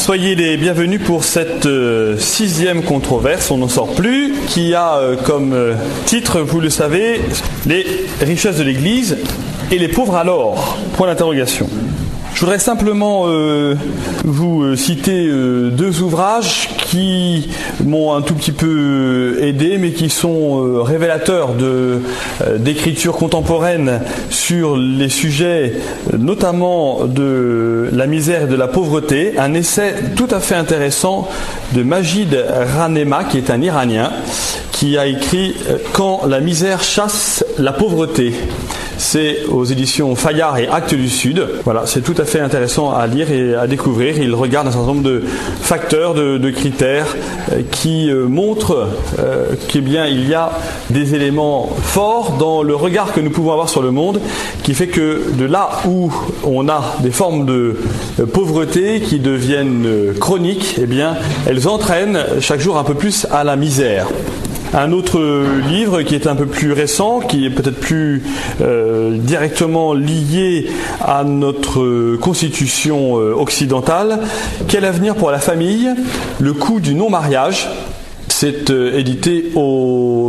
Soyez les bienvenus pour cette sixième controverse, on n'en sort plus, qui a comme titre, vous le savez, les richesses de l'Église et les pauvres alors, point d'interrogation. Je voudrais simplement vous citer deux ouvrages qui m'ont un tout petit peu aidé, mais qui sont révélateurs d'écriture contemporaine sur les sujets, notamment de la misère et de la pauvreté. Un essai tout à fait intéressant de Majid Rahnema, qui est un Iranien, qui a écrit « Quand la misère chasse la pauvreté ». C'est aux éditions Fayard et Actes du Sud. Voilà, c'est tout à fait intéressant à lire et à découvrir. Il regarde un certain nombre de facteurs, de critères qui montrent qu'il y a des éléments forts dans le regard que nous pouvons avoir sur le monde, qui fait que de là où on a des formes de pauvreté qui deviennent chroniques, eh bien, elles entraînent chaque jour un peu plus à la misère. Un autre livre qui est un peu plus récent, qui est peut-être plus directement lié à notre constitution occidentale. Quel avenir pour la famille? Le coût du non-mariage. C'est édité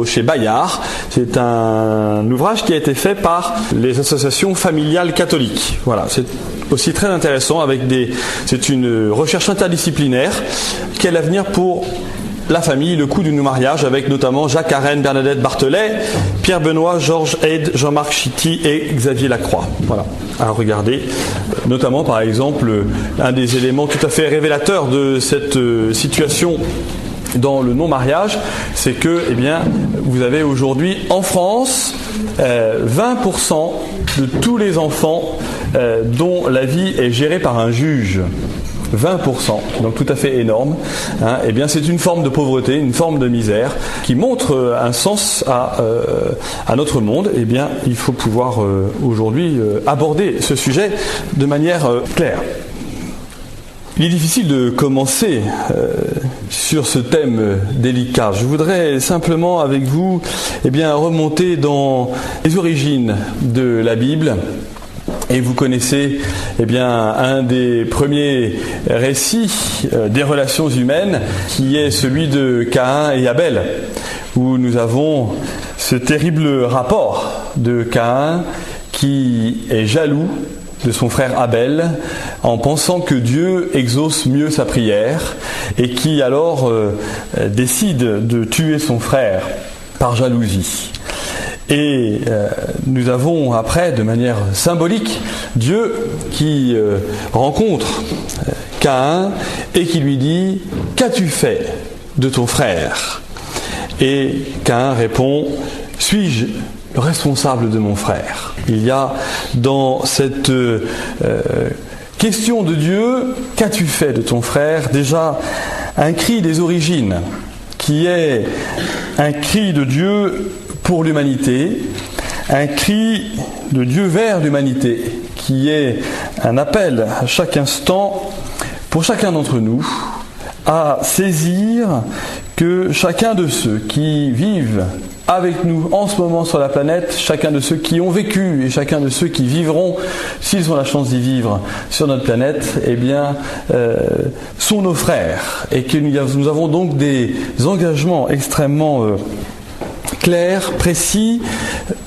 chez Bayard. C'est un ouvrage qui a été fait par les associations familiales catholiques. Voilà, c'est aussi très intéressant. C'est une recherche interdisciplinaire. Quel avenir pour la famille, le coût du non-mariage, avec notamment Jacques Arène, Bernadette Barthelet, Pierre Benoît, Georges Haid, Jean-Marc Chitty et Xavier Lacroix. Voilà, à regarder. Notamment, par exemple, un des éléments tout à fait révélateurs de cette situation dans le non-mariage, c'est que, vous avez aujourd'hui en France 20% de tous les enfants dont la vie est gérée par un juge. 20%, donc tout à fait énorme. C'est une forme de pauvreté, une forme de misère qui montre un sens à notre monde. Il faut pouvoir aujourd'hui aborder ce sujet de manière claire. Il est difficile de commencer sur ce thème délicat. Je voudrais simplement avec vous remonter dans les origines de la Bible. Et vous connaissez un des premiers récits des relations humaines, qui est celui de Caïn et Abel, où nous avons ce terrible rapport de Caïn qui est jaloux de son frère Abel en pensant que Dieu exauce mieux sa prière et qui alors décide de tuer son frère par jalousie. Et nous avons après, de manière symbolique, Dieu qui rencontre Caïn et qui lui dit « Qu'as-tu fait de ton frère ?» Et Caïn répond « Suis-je le responsable de mon frère ?» Il y a dans cette question de Dieu « Qu'as-tu fait de ton frère ?» déjà un cri des origines qui est un cri de Dieu pour l'humanité, un cri de Dieu vers l'humanité, qui est un appel à chaque instant, pour chacun d'entre nous, à saisir que chacun de ceux qui vivent avec nous en ce moment sur la planète, chacun de ceux qui ont vécu et chacun de ceux qui vivront, s'ils ont la chance d'y vivre sur notre planète, sont nos frères, et que nous avons donc des engagements extrêmement clair, précis,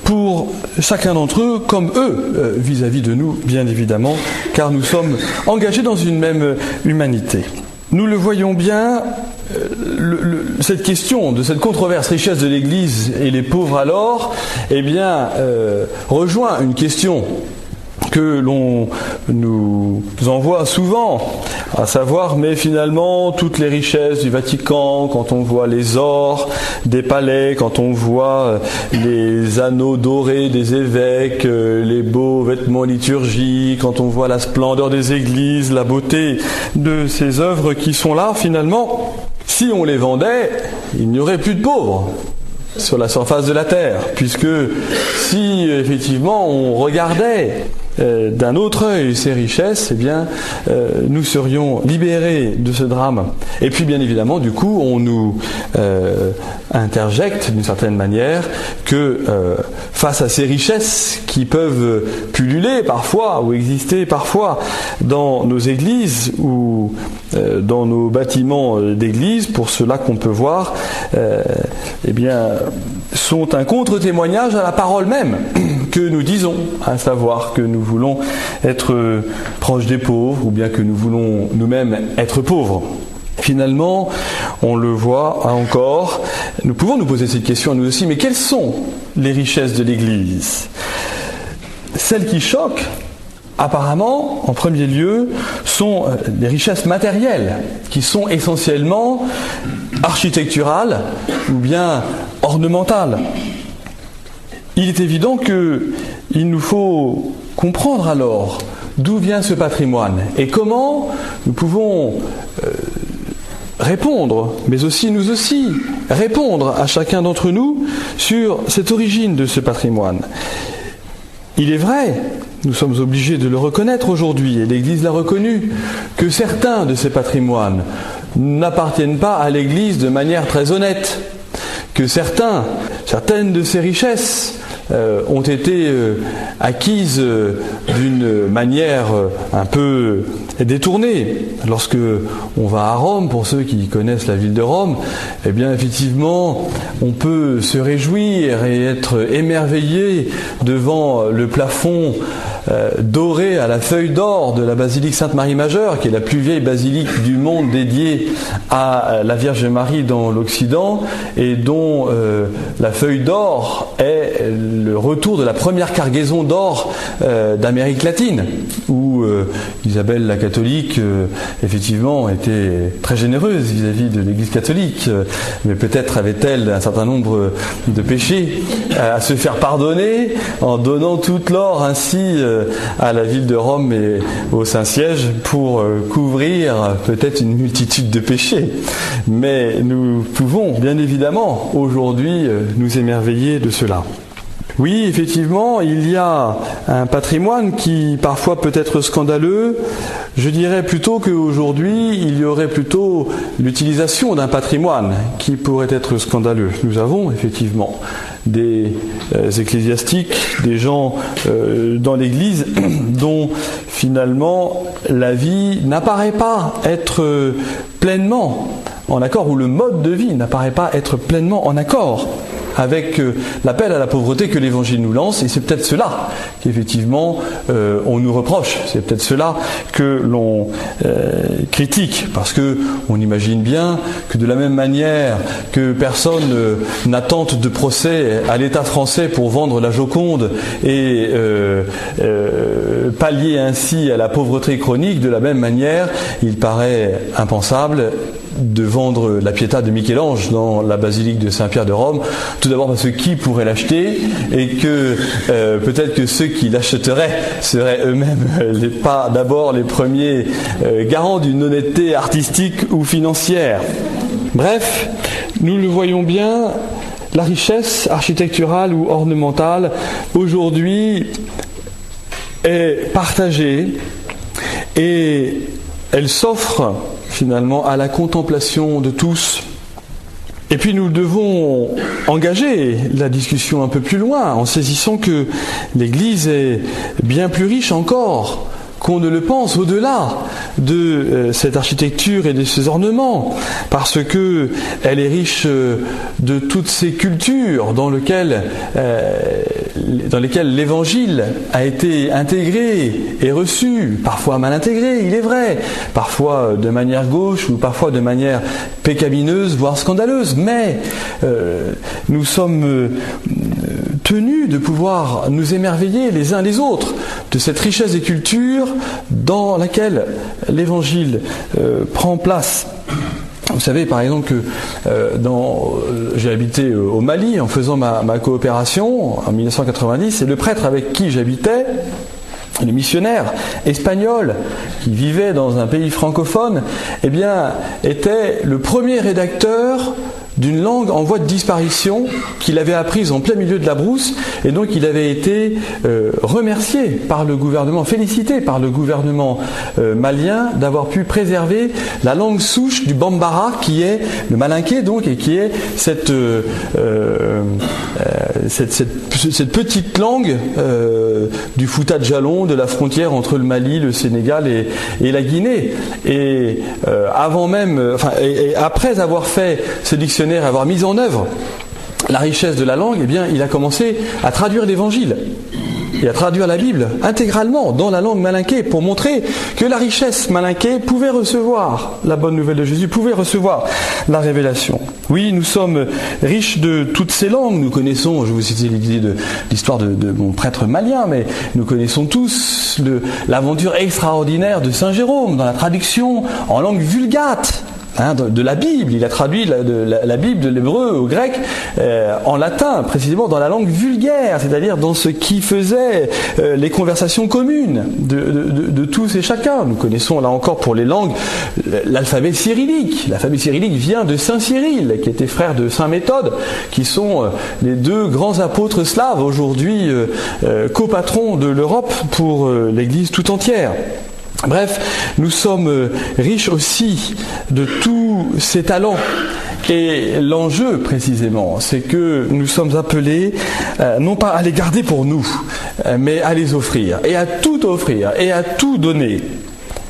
pour chacun d'entre eux, comme eux, vis-à-vis de nous, bien évidemment, car nous sommes engagés dans une même humanité. Nous le voyons bien, cette question de cette controverse richesse de l'Église et les pauvres alors, rejoint une question que l'on nous envoie souvent, à savoir, mais finalement, toutes les richesses du Vatican, quand on voit les ors des palais, quand on voit les anneaux dorés des évêques, les beaux vêtements liturgiques, quand on voit la splendeur des églises, la beauté de ces œuvres qui sont là, finalement, si on les vendait, il n'y aurait plus de pauvres sur la surface de la terre, puisque si effectivement on regardait d'un autre œil ces richesses, eh bien, nous serions libérés de ce drame. Et puis, bien évidemment, du coup, on nous interjecte d'une certaine manière que face à ces richesses qui peuvent pulluler parfois ou exister parfois dans nos églises ou dans nos bâtiments d'église, pour cela qu'on peut voir, eh bien, sont un contre-témoignage à la parole même que nous disons, à savoir que nous voulons être proches des pauvres ou bien que nous voulons nous-mêmes être pauvres. Finalement, on le voit encore, nous pouvons nous poser cette question à nous aussi, mais quelles sont les richesses de l'Église ? Celles qui choquent, apparemment, en premier lieu, sont des richesses matérielles, qui sont essentiellement architecturales ou bien ornementales. Il est évident qu'il nous faut comprendre alors d'où vient ce patrimoine et comment nous pouvons répondre, mais aussi nous aussi, répondre à chacun d'entre nous sur cette origine de ce patrimoine. Il est vrai, nous sommes obligés de le reconnaître aujourd'hui, et l'Église l'a reconnu, que certains de ces patrimoines n'appartiennent pas à l'Église de manière très honnête, que certaines de ces richesses ont été acquises d'une manière un peu détournée. Lorsque on va à Rome, pour ceux qui connaissent la ville de Rome, eh bien effectivement, on peut se réjouir et être émerveillé devant le plafond doré à la feuille d'or de la basilique Sainte-Marie-Majeure, qui est la plus vieille basilique du monde dédiée à la Vierge Marie dans l'Occident, et dont la feuille d'or est le retour de la première cargaison d'or d'Amérique latine, où Isabelle la catholique, effectivement, était très généreuse vis-à-vis de l'Église catholique, mais peut-être avait-elle un certain nombre de péchés à se faire pardonner en donnant toute l'or ainsi à la ville de Rome et au Saint-Siège pour couvrir peut-être une multitude de péchés. Mais nous pouvons bien évidemment aujourd'hui nous émerveiller de cela. Oui, effectivement, il y a un patrimoine qui parfois peut être scandaleux. Je dirais plutôt qu'aujourd'hui, il y aurait plutôt l'utilisation d'un patrimoine qui pourrait être scandaleux. Nous avons effectivement des ecclésiastiques, des gens dans l'Église dont finalement la vie n'apparaît pas être pleinement en accord, ou le mode de vie n'apparaît pas être pleinement en accord avec l'appel à la pauvreté que l'Évangile nous lance, et c'est peut-être cela qu'effectivement on nous reproche, c'est peut-être cela que l'on critique, parce que on imagine bien que de la même manière que personne n'attente de procès à l'État français pour vendre la Joconde et pallier ainsi à la pauvreté chronique, de la même manière il paraît impensable de vendre la Pietà de Michel-Ange dans la basilique de Saint-Pierre de Rome, tout d'abord parce que qui pourrait l'acheter, et que peut-être que ceux qui l'achèteraient seraient eux-mêmes pas d'abord les premiers garants d'une honnêteté artistique ou financière. Bref, nous le voyons bien, la richesse architecturale ou ornementale aujourd'hui est partagée et elle s'offre finalement à la contemplation de tous. Et puis nous devons engager la discussion un peu plus loin en saisissant que l'Église est bien plus riche encore qu'on ne le pense, au-delà de cette architecture et de ces ornements, parce que elle est riche de toutes ces cultures dans lesquelles l'Évangile a été intégré et reçu, parfois mal intégré, il est vrai, parfois de manière gauche ou parfois de manière pécamineuse, voire scandaleuse, mais nous sommes tenus de pouvoir nous émerveiller les uns les autres de cette richesse des cultures dans laquelle l'Évangile prend place. Vous savez par exemple que j'ai habité au Mali en faisant ma coopération en 1990, et le prêtre avec qui j'habitais, le missionnaire espagnol qui vivait dans un pays francophone, eh bien, était le premier rédacteur d'une langue en voie de disparition qu'il avait apprise en plein milieu de la brousse, et donc il avait été remercié par le gouvernement, félicité par le gouvernement malien d'avoir pu préserver la langue souche du Bambara, qui est le malinké donc, et qui est cette petite langue du Fouta de Jalon, de la frontière entre le Mali, le Sénégal et la Guinée. Et après avoir fait ce dictionnaire, avoir mis en œuvre la richesse de la langue, eh bien, il a commencé à traduire l'Évangile et à traduire la Bible intégralement dans la langue malinké pour montrer que la richesse malinké pouvait recevoir la bonne nouvelle de Jésus, pouvait recevoir la révélation. Oui, nous sommes riches de toutes ces langues. Nous connaissons, je vous citais l'histoire de mon prêtre malien, mais nous connaissons tous l'aventure extraordinaire de Saint Jérôme dans la traduction en langue vulgate de la Bible. Il a traduit la Bible de l'hébreu au grec en latin, précisément dans la langue vulgaire, c'est-à-dire dans ce qui faisait les conversations communes de tous et chacun. Nous connaissons là encore pour les langues l'alphabet cyrillique. L'alphabet cyrillique vient de Saint Cyril, qui était frère de Saint Méthode, qui sont les deux grands apôtres slaves, aujourd'hui copatrons de l'Europe pour l'Église tout entière. Bref, nous sommes riches aussi de tous ces talents. Et l'enjeu, précisément, c'est que nous sommes appelés, non pas à les garder pour nous, mais à les offrir, et à tout offrir, et à tout donner.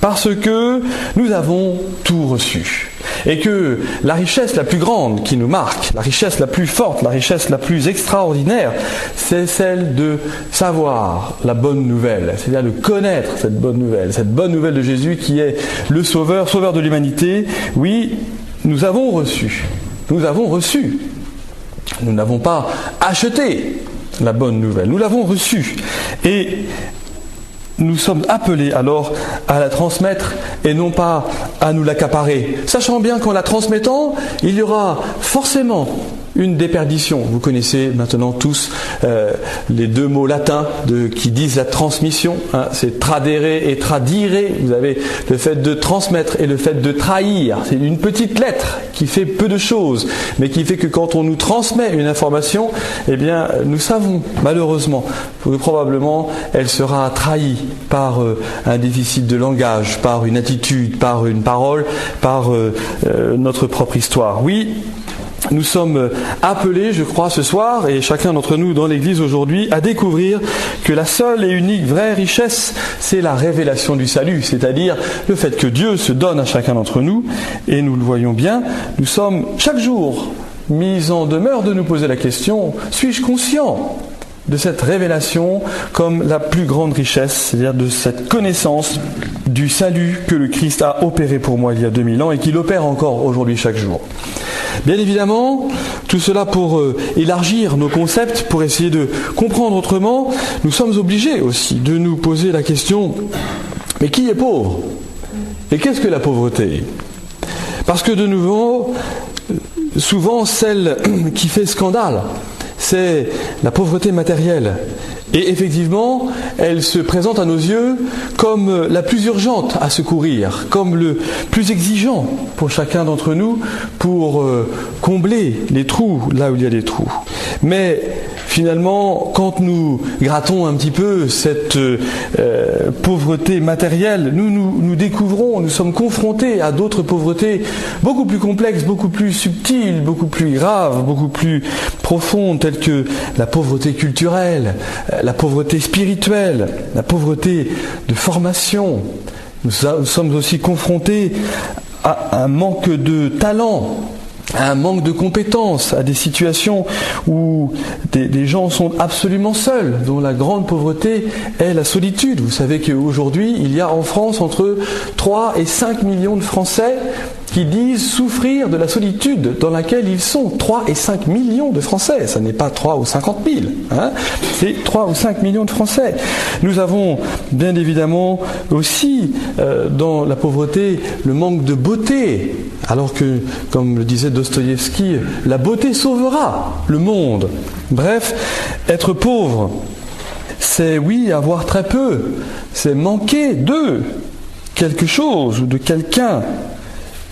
Parce que nous avons tout reçu. Et que la richesse la plus grande qui nous marque, la richesse la plus forte, la richesse la plus extraordinaire, c'est celle de savoir la bonne nouvelle, c'est-à-dire de connaître cette bonne nouvelle de Jésus qui est le sauveur de l'humanité. Oui, nous avons reçu. Nous n'avons pas acheté la bonne nouvelle, nous l'avons reçue. Et nous sommes appelés alors à la transmettre et non pas à nous l'accaparer, sachant bien qu'en la transmettant, il y aura forcément une déperdition. Vous connaissez maintenant tous les deux mots latins qui disent la transmission. C'est tradere et tradire. Vous avez le fait de transmettre et le fait de trahir. C'est une petite lettre qui fait peu de choses, mais qui fait que quand on nous transmet une information, eh bien, nous savons malheureusement que probablement elle sera trahie par un déficit de langage, par une attitude, par une parole, par notre propre histoire. Oui. Nous sommes appelés, je crois, ce soir, et chacun d'entre nous dans l'Église aujourd'hui, à découvrir que la seule et unique vraie richesse, c'est la révélation du salut, c'est-à-dire le fait que Dieu se donne à chacun d'entre nous, et nous le voyons bien, nous sommes chaque jour mis en demeure de nous poser la question, suis-je conscient de cette révélation comme la plus grande richesse, c'est-à-dire de cette connaissance du salut que le Christ a opéré pour moi il y a 2000 ans et qu'il opère encore aujourd'hui chaque jour. Bien évidemment, tout cela pour élargir nos concepts, pour essayer de comprendre autrement, nous sommes obligés aussi de nous poser la question, mais qui est pauvre ? Et qu'est-ce que la pauvreté ? Parce que de nouveau, souvent celle qui fait scandale, c'est la pauvreté matérielle. Et effectivement, elle se présente à nos yeux comme la plus urgente à secourir, comme le plus exigeant pour chacun d'entre nous pour combler les trous là où il y a des trous. Mais finalement, quand nous grattons un petit peu cette pauvreté matérielle, nous découvrons, nous sommes confrontés à d'autres pauvretés beaucoup plus complexes, beaucoup plus subtiles, beaucoup plus graves, beaucoup plus profondes, telles que la pauvreté culturelle, la pauvreté spirituelle, la pauvreté de formation. Nous sommes aussi confrontés à un manque de talent, à un manque de compétences, à des situations où des gens sont absolument seuls, dont la grande pauvreté est la solitude. Vous savez qu'aujourd'hui, il y a en France entre 3 et 5 millions de Français qui disent souffrir de la solitude dans laquelle ils sont. 3 et 5 millions de Français, ça n'est pas 3 ou 50 000, c'est 3 ou 5 millions de Français. Nous avons bien évidemment aussi dans la pauvreté le manque de beauté, alors que, comme le disait Dostoïevski, la beauté sauvera le monde. Bref, être pauvre, c'est oui, avoir très peu, c'est manquer de quelque chose ou de quelqu'un.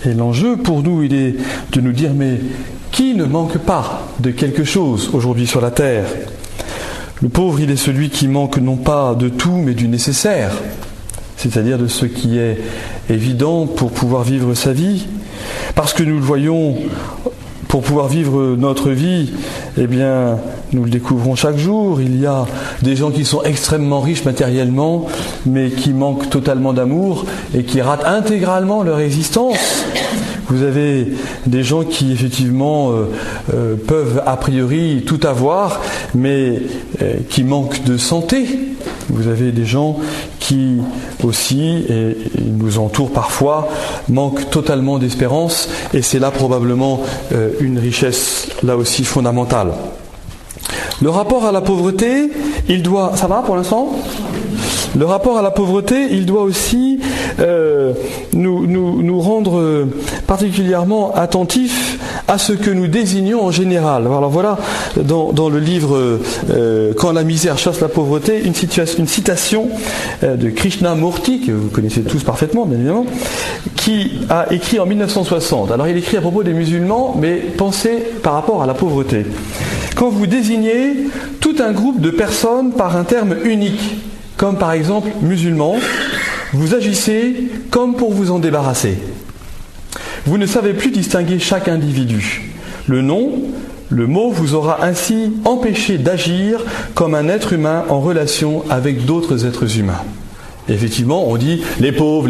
Et l'enjeu pour nous, il est de nous dire, mais Qui ne manque pas de quelque chose aujourd'hui sur la terre? Le pauvre, il est celui qui manque non pas de tout, mais du nécessaire, c'est-à-dire de ce qui est évident pour pouvoir vivre sa vie. Parce que nous le voyons, pour pouvoir vivre notre vie, eh bien, nous le découvrons chaque jour. Il y a des gens qui sont extrêmement riches matériellement, mais qui manquent totalement d'amour et qui ratent intégralement leur existence. Vous avez des gens qui, effectivement, peuvent a priori tout avoir, mais qui manquent de santé. Vous avez des gens qui aussi, et ils nous entourent parfois, manquent totalement d'espérance, et c'est là probablement une richesse, là aussi, fondamentale. Le rapport à la pauvreté, il doit... Ça va pour l'instant ? Le rapport à la pauvreté, il doit aussi nous rendre particulièrement attentifs à ce que nous désignons en général. Alors voilà, dans le livre « Quand la misère chasse la pauvreté », une citation de Krishnamurti, que vous connaissez tous parfaitement, bien évidemment, qui a écrit en 1960. Alors il écrit à propos des musulmans, mais pensez par rapport à la pauvreté. Quand vous désignez tout un groupe de personnes par un terme unique, comme par exemple musulmans, vous agissez comme pour vous en débarrasser. Vous ne savez plus distinguer chaque individu. Le mot vous aura ainsi empêché d'agir comme un être humain en relation avec d'autres êtres humains. Et effectivement, on dit les pauvres,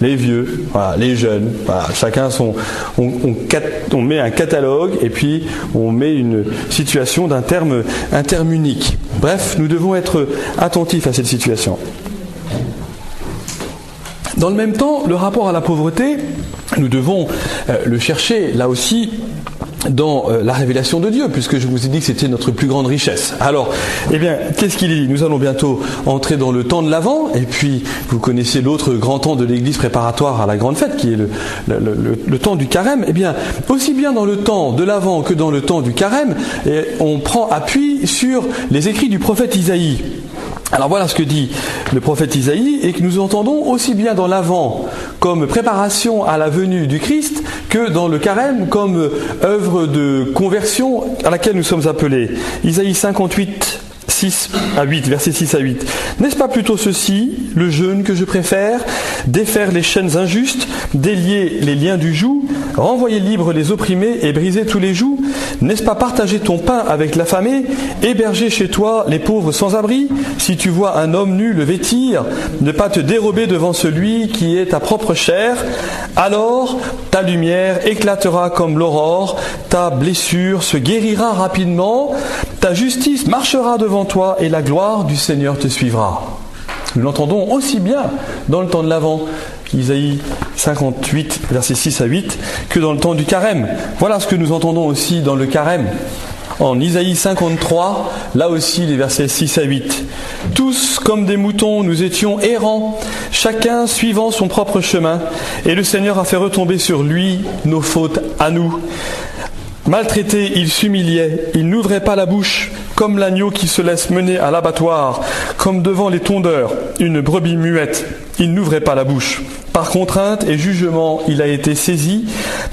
les vieux, voilà, les jeunes, voilà, chacun son... On met un catalogue et puis on met une situation un terme unique. Bref, nous devons être attentifs à cette situation. Dans le même temps, le rapport à la pauvreté, nous devons le chercher, là aussi, dans la révélation de Dieu, puisque je vous ai dit que c'était notre plus grande richesse. Alors, eh bien, qu'est-ce qu'il dit ? Nous allons bientôt entrer dans le temps de l'Avent, et puis vous connaissez l'autre grand temps de l'Église préparatoire à la grande fête, qui est le temps du carême. Eh bien, aussi bien dans le temps de l'Avent que dans le temps du carême, on prend appui sur les écrits du prophète Isaïe. Alors voilà ce que dit le prophète Isaïe, et que nous entendons aussi bien dans l'Avent comme préparation à la venue du Christ que dans le carême comme œuvre de conversion à laquelle nous sommes appelés. Isaïe 58, 6 à 8, versets 6 à 8. N'est-ce pas plutôt ceci, le jeûne que je préfère, défaire les chaînes injustes, délier les liens du joug, renvoyer libres les opprimés et briser tous les jougs? N'est-ce pas partager ton pain avec l'affamé, héberger chez toi les pauvres sans abri? Si tu vois un homme nu le vêtir, ne pas te dérober devant celui qui est ta propre chair, alors ta lumière éclatera comme l'aurore, ta blessure se guérira rapidement, ta justice marchera devant toi et la gloire du Seigneur te suivra. Nous l'entendons aussi bien dans le temps de l'Avent, Isaïe 58, versets 6 à 8, que dans le temps du carême. Voilà ce que nous entendons aussi dans le carême. En Isaïe 53, là aussi les versets 6 à 8. Tous comme des moutons, nous étions errants, chacun suivant son propre chemin, et le Seigneur a fait retomber sur lui nos fautes à nous. Maltraité, il s'humiliait, il n'ouvrait pas la bouche, comme l'agneau qui se laisse mener à l'abattoir, comme devant les tondeurs, une brebis muette, il n'ouvrait pas la bouche. Par contrainte et jugement, il a été saisi.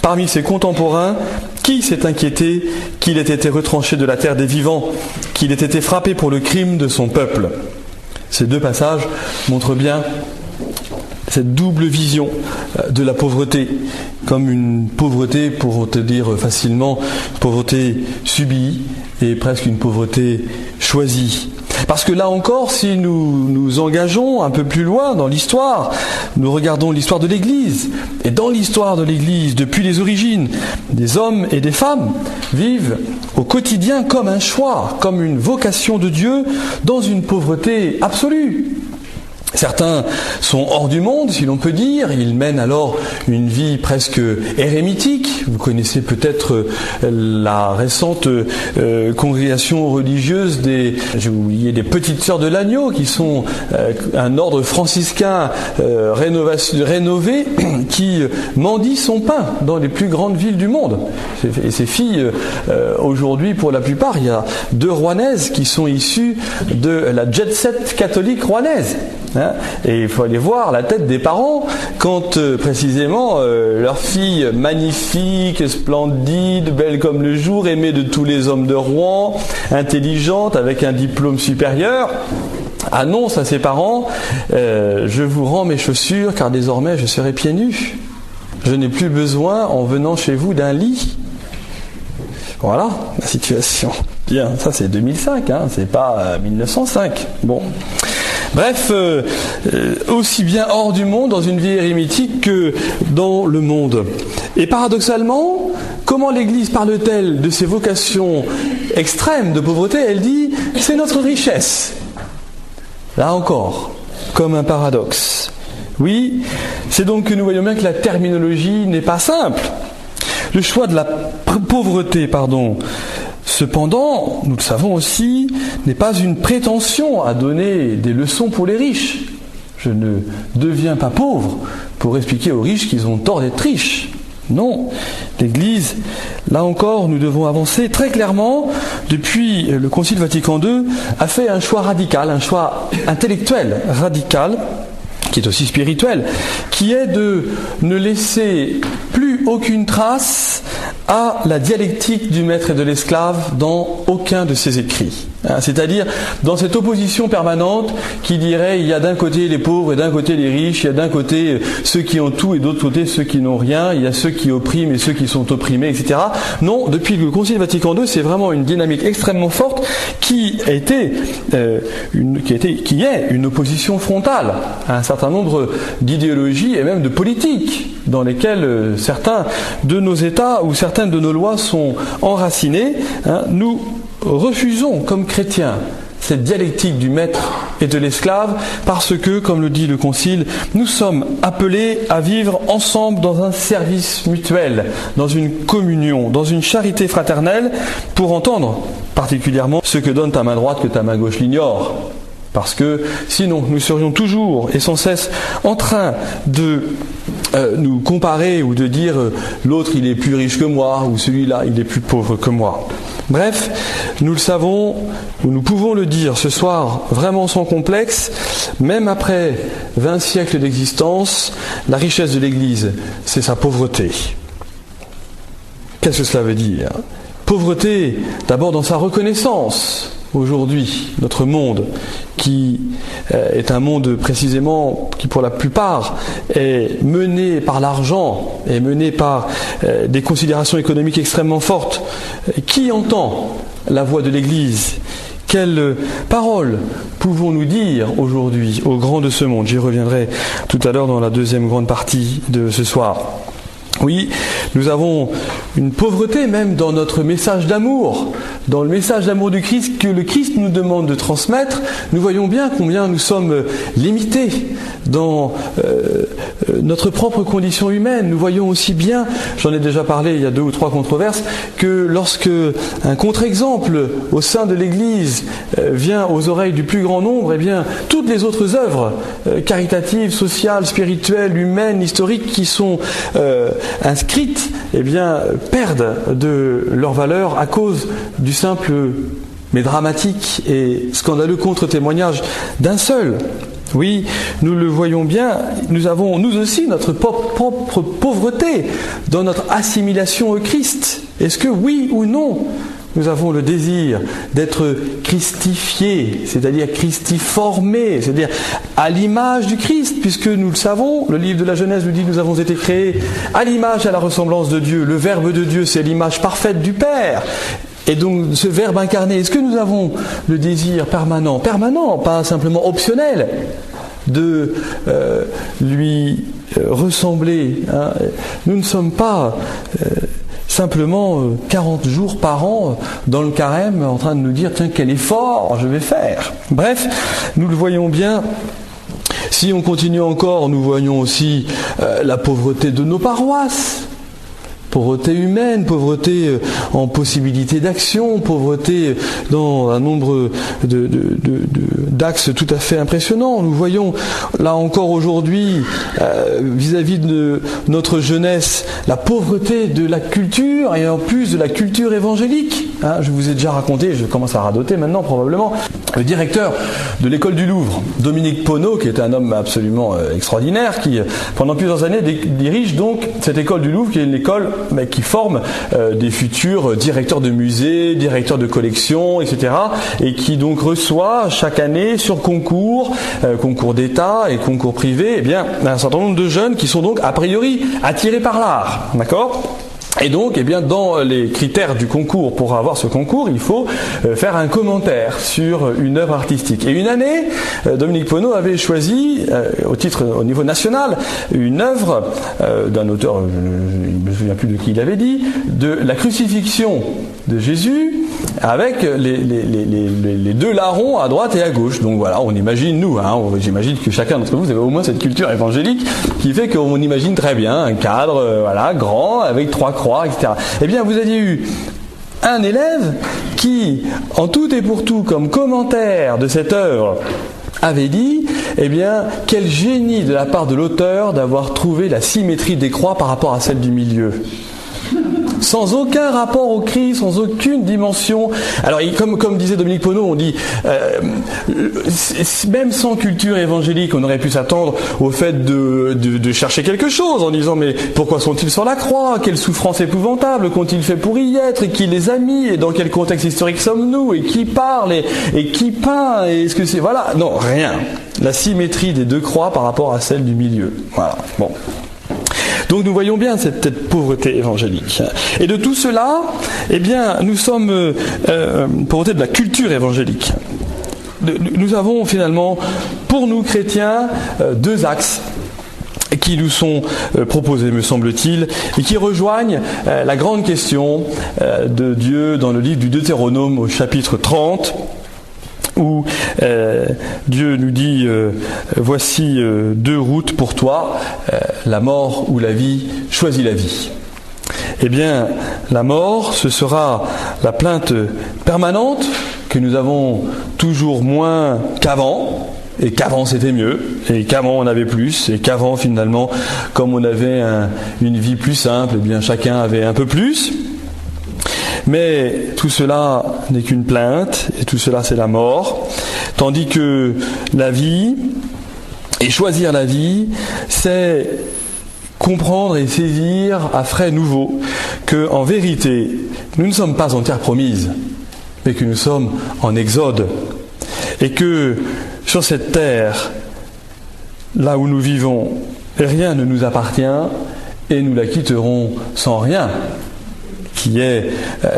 Parmi ses contemporains, qui s'est inquiété qu'il ait été retranché de la terre des vivants, qu'il ait été frappé pour le crime de son peuple? Ces deux passages montrent bien cette double vision de la pauvreté, comme une pauvreté, pour te dire facilement, une pauvreté subie et presque une pauvreté choisie. Parce que là encore, si nous nous engageons un peu plus loin dans l'histoire, nous regardons l'histoire de l'Église. Et dans l'histoire de l'Église, depuis les origines, des hommes et des femmes vivent au quotidien comme un choix, comme une vocation de Dieu, dans une pauvreté absolue. Certains sont hors du monde, si l'on peut dire. Ils mènent alors une vie presque érémitique. Vous connaissez peut-être la récente congrégation religieuse des Petites Sœurs de l'Agneau, qui sont un ordre franciscain rénové qui mendie son pain dans les plus grandes villes du monde. Et ces filles, aujourd'hui, pour la plupart, il y a 2 Rouennaises qui sont issues de la jet-set catholique rouennaise. Hein, et il faut aller voir la tête des parents quand précisément leur fille magnifique, splendide, belle comme le jour, aimée de tous les hommes de Rouen, intelligente, avec un diplôme supérieur, annonce à ses parents je vous rends mes chaussures car désormais je serai pieds nus. Je n'ai plus besoin en venant chez vous d'un lit. Voilà la situation. Bien, ça c'est 2005, hein, c'est pas 1905. Bon. Bref, aussi bien hors du monde, dans une vie érémitique, que dans le monde. Et paradoxalement, comment l'Église parle-t-elle de ces vocations extrêmes de pauvreté? Elle dit, c'est notre richesse. Là encore, comme un paradoxe. Oui, c'est donc que nous voyons bien que la terminologie n'est pas simple. Le choix de la pauvreté, cependant, nous le savons aussi, n'est pas une prétention à donner des leçons pour les riches. Je ne deviens pas pauvre pour expliquer aux riches qu'ils ont tort d'être riches. Non, l'Église, là encore, nous devons avancer très clairement. Depuis le Concile Vatican II, a fait un choix radical, un choix intellectuel radical, qui est aussi spirituel, qui est de ne laisser plus aucune trace à la dialectique du maître et de l'esclave dans aucun de ses écrits. C'est-à-dire dans cette opposition permanente qui dirait il y a d'un côté les pauvres et d'un côté les riches, il y a d'un côté ceux qui ont tout et d'autre côté ceux qui n'ont rien, il y a ceux qui oppriment et ceux qui sont opprimés, etc. Non, depuis le Concile Vatican II, c'est vraiment une dynamique extrêmement forte qui est une opposition frontale à un certain nombre d'idéologies et même de politiques dans lesquelles certains de nos États ou certaines de nos lois sont enracinées. Nous refusons comme chrétiens cette dialectique du maître et de l'esclave parce que, comme le dit le Concile, nous sommes appelés à vivre ensemble dans un service mutuel, dans une communion, dans une charité fraternelle pour entendre particulièrement ce que donne ta main droite que ta main gauche l'ignore. Parce que sinon, nous serions toujours et sans cesse en train de nous comparer ou de dire l'autre il est plus riche que moi ou celui-là il est plus pauvre que moi. Bref, nous le savons, ou nous pouvons le dire ce soir vraiment sans complexe, même après 20 siècles d'existence, la richesse de l'Église, c'est sa pauvreté. Qu'est-ce que cela veut dire? Pauvreté, d'abord dans sa reconnaissance. Aujourd'hui, notre monde, qui est un monde précisément qui pour la plupart est mené par l'argent, est mené par des considérations économiques extrêmement fortes, qui entend la voix de l'Église? Quelles paroles pouvons-nous dire aujourd'hui aux grands de ce monde? J'y reviendrai tout à l'heure dans la deuxième grande partie de ce soir. Oui, nous avons une pauvreté même dans notre message d'amour, dans le message d'amour du Christ que le Christ nous demande de transmettre. Nous voyons bien combien nous sommes limités dans notre propre condition humaine. Nous voyons aussi bien, j'en ai déjà parlé il y a 2 ou 3 controverses, que lorsque un contre-exemple au sein de l'Église vient aux oreilles du plus grand nombre, eh bien toutes les autres œuvres caritatives, sociales, spirituelles, humaines, historiques qui sont inscrites, eh bien, perdent de leur valeur à cause du simple mais dramatique et scandaleux contre-témoignage d'un seul. Oui, nous le voyons bien, nous avons nous aussi notre propre pauvreté dans notre assimilation au Christ. Est-ce que oui ou non, nous avons le désir d'être christifiés, c'est-à-dire christiformés, c'est-à-dire à l'image du Christ, puisque nous le savons, le livre de la Genèse nous dit que nous avons été créés à l'image et à la ressemblance de Dieu. Le Verbe de Dieu, c'est l'image parfaite du Père. Et donc ce Verbe incarné, est-ce que nous avons le désir permanent, pas simplement optionnel, de lui ressembler, hein? Nous ne sommes pas simplement 40 jours par an dans le carême en train de nous dire tiens quel effort je vais faire. Bref, nous le voyons bien. Si on continue encore, nous voyons aussi la pauvreté de nos paroisses. Pauvreté humaine, pauvreté en possibilité d'action, pauvreté dans un nombre d'axes tout à fait impressionnants. Nous voyons là encore aujourd'hui, vis-à-vis de notre jeunesse, la pauvreté de la culture et en plus de la culture évangélique. Je vous ai déjà raconté, je commence à radoter maintenant probablement, Le directeur de l'école du Louvre, Dominique Poneau, qui est un homme absolument extraordinaire, qui pendant plusieurs années dirige donc cette école du Louvre, qui est une école qui forme des futurs directeurs de musées, directeurs de collections, etc. et qui donc reçoit chaque année sur concours, concours d'État et concours privé, eh bien, un certain nombre de jeunes qui sont donc a priori attirés par l'art, d'accord ? Et donc, eh bien, dans les critères du concours, pour avoir ce concours, il faut faire un commentaire sur une œuvre artistique. Et une année, Dominique Poneau avait choisi, au niveau national, une œuvre d'un auteur, je ne me souviens plus de qui il avait dit, de la crucifixion de Jésus, avec les deux larrons à droite et à gauche. Donc voilà, on imagine, nous, j'imagine que chacun d'entre vous avez au moins cette culture évangélique qui fait qu'on imagine très bien un cadre grand, avec 3 croix, etc. Eh bien, vous aviez eu un élève qui, en tout et pour tout, comme commentaire de cette œuvre, avait dit, eh bien, quel génie de la part de l'auteur d'avoir trouvé la symétrie des croix par rapport à celle du milieu. Sans aucun rapport au Christ, sans aucune dimension. Alors, comme disait Dominique Poneau, on dit, même sans culture évangélique, on aurait pu s'attendre au fait de chercher quelque chose, en disant, mais pourquoi sont-ils sur la croix? Quelle souffrance épouvantable qu'ont-ils fait pour y être? Et qui les a mis? Et dans quel contexte historique sommes-nous? Et qui parle? Et qui peint? Et est-ce que c'est... Voilà. Non, rien. La symétrie des deux croix par rapport à celle du milieu. Voilà. Bon. Donc nous voyons bien cette pauvreté évangélique. Et de tout cela, eh bien, nous sommes pauvreté de la culture évangélique. Nous avons finalement, pour nous chrétiens, 2 axes qui nous sont proposés, me semble-t-il, et qui rejoignent la grande question de Dieu dans le livre du Deutéronome au chapitre 30, où Dieu nous dit voici 2 routes pour toi, la mort ou la vie, choisis la vie. Eh bien, la mort, ce sera la plainte permanente que nous avons toujours moins qu'avant, et qu'avant c'était mieux, et qu'avant on avait plus, et qu'avant finalement, comme on avait une vie plus simple, eh bien chacun avait un peu plus. Mais tout cela n'est qu'une plainte, et tout cela c'est la mort, tandis que la vie, et choisir la vie, c'est comprendre et saisir à frais nouveaux que, en vérité, nous ne sommes pas en terre promise, mais que nous sommes en exode, et que sur cette terre, là où nous vivons, rien ne nous appartient, et nous la quitterons sans rien, qui est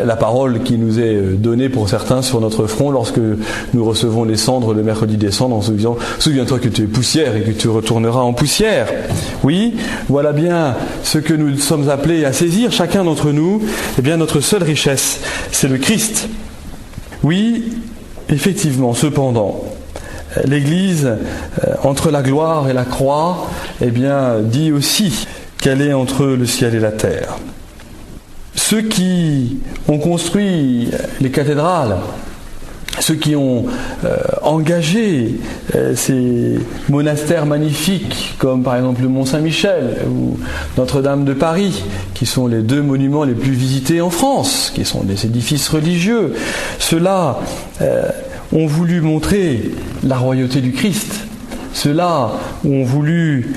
la parole qui nous est donnée pour certains sur notre front lorsque nous recevons les cendres le mercredi des cendres en se disant « Souviens-toi que tu es poussière et que tu retourneras en poussière ». Oui, voilà bien ce que nous sommes appelés à saisir, chacun d'entre nous. Eh bien, notre seule richesse, c'est le Christ. Oui, effectivement, cependant, l'Église, entre la gloire et la croix, eh bien, dit aussi qu'elle est entre le ciel et la terre. Ceux qui ont construit les cathédrales, ceux qui ont engagé ces monastères magnifiques, comme par exemple le Mont-Saint-Michel ou Notre-Dame de Paris, qui sont les 2 monuments les plus visités en France, qui sont des édifices religieux, ceux-là ont voulu montrer la royauté du Christ. Ceux-là ont voulu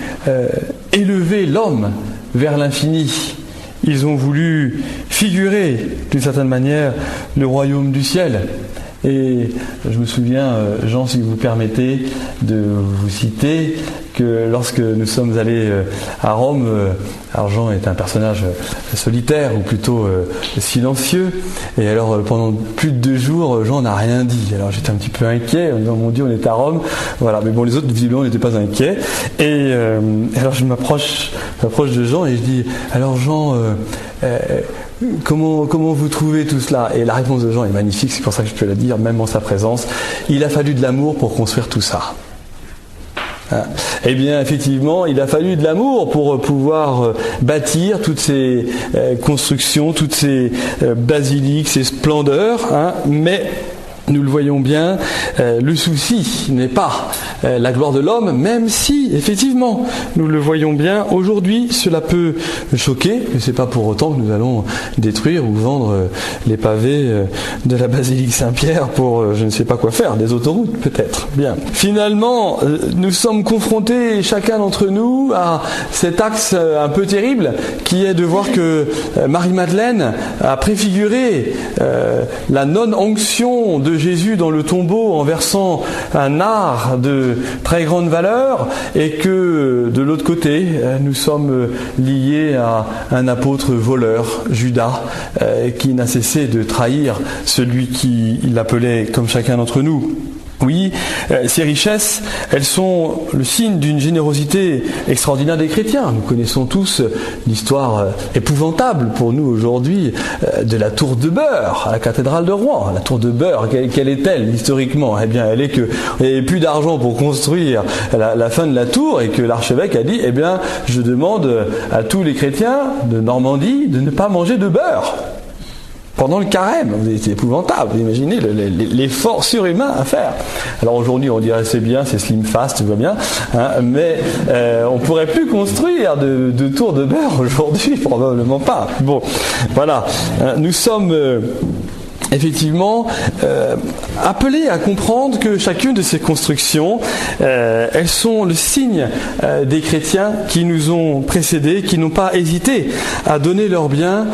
élever l'homme vers l'infini. Ils ont voulu figurer, d'une certaine manière, le royaume du ciel. Et je me souviens, Jean, si vous permettez, de vous citer que lorsque nous sommes allés à Rome, alors Jean est un personnage solitaire, ou plutôt silencieux, et alors pendant plus de 2 jours, Jean n'a rien dit. Alors j'étais un petit peu inquiet, en disant, mon Dieu, on est à Rome, voilà, mais bon, les autres, visiblement, n'étaient pas inquiets. Et alors je m'approche de Jean et je dis, alors Jean, comment vous trouvez tout cela? Et la réponse de Jean est magnifique, c'est pour ça que je peux la dire, même en sa présence. Il a fallu de l'amour pour construire tout ça. Eh bien, effectivement, il a fallu de l'amour pour pouvoir bâtir toutes ces constructions, toutes ces basiliques, ces splendeurs, mais nous le voyons bien, le souci n'est pas la gloire de l'homme, même si, effectivement, nous le voyons bien, aujourd'hui, cela peut choquer, mais c'est pas pour autant que nous allons détruire ou vendre les pavés de la basilique Saint-Pierre pour je ne sais pas quoi faire, des autoroutes peut-être. Bien. Finalement, nous sommes confrontés, chacun d'entre nous, à cet axe un peu terrible, qui est de voir que Marie-Madeleine a préfiguré la non-onction de Jésus dans le tombeau en versant un nard de très grande valeur, et que de l'autre côté nous sommes liés à un apôtre voleur, Judas, qui n'a cessé de trahir celui qui l'appelait comme chacun d'entre nous. Oui, ces richesses, elles sont le signe d'une générosité extraordinaire des chrétiens. Nous connaissons tous l'histoire épouvantable pour nous aujourd'hui de la tour de beurre à la cathédrale de Rouen. La tour de beurre, quelle est-elle historiquement? Eh bien, elle est qu'il n'y avait plus d'argent pour construire la fin de la tour, et que l'archevêque a dit, eh bien, je demande à tous les chrétiens de Normandie de ne pas manger de beurre pendant le carême. C'est épouvantable, vous imaginez l'effort surhumain à faire. Alors aujourd'hui on dirait c'est bien, c'est slim fast, tout va bien, hein, mais on pourrait plus construire de tour de beurre aujourd'hui, probablement pas. Bon, voilà, nous sommes effectivement appelés à comprendre que chacune de ces constructions, elles sont le signe des chrétiens qui nous ont précédés, qui n'ont pas hésité à donner leurs biens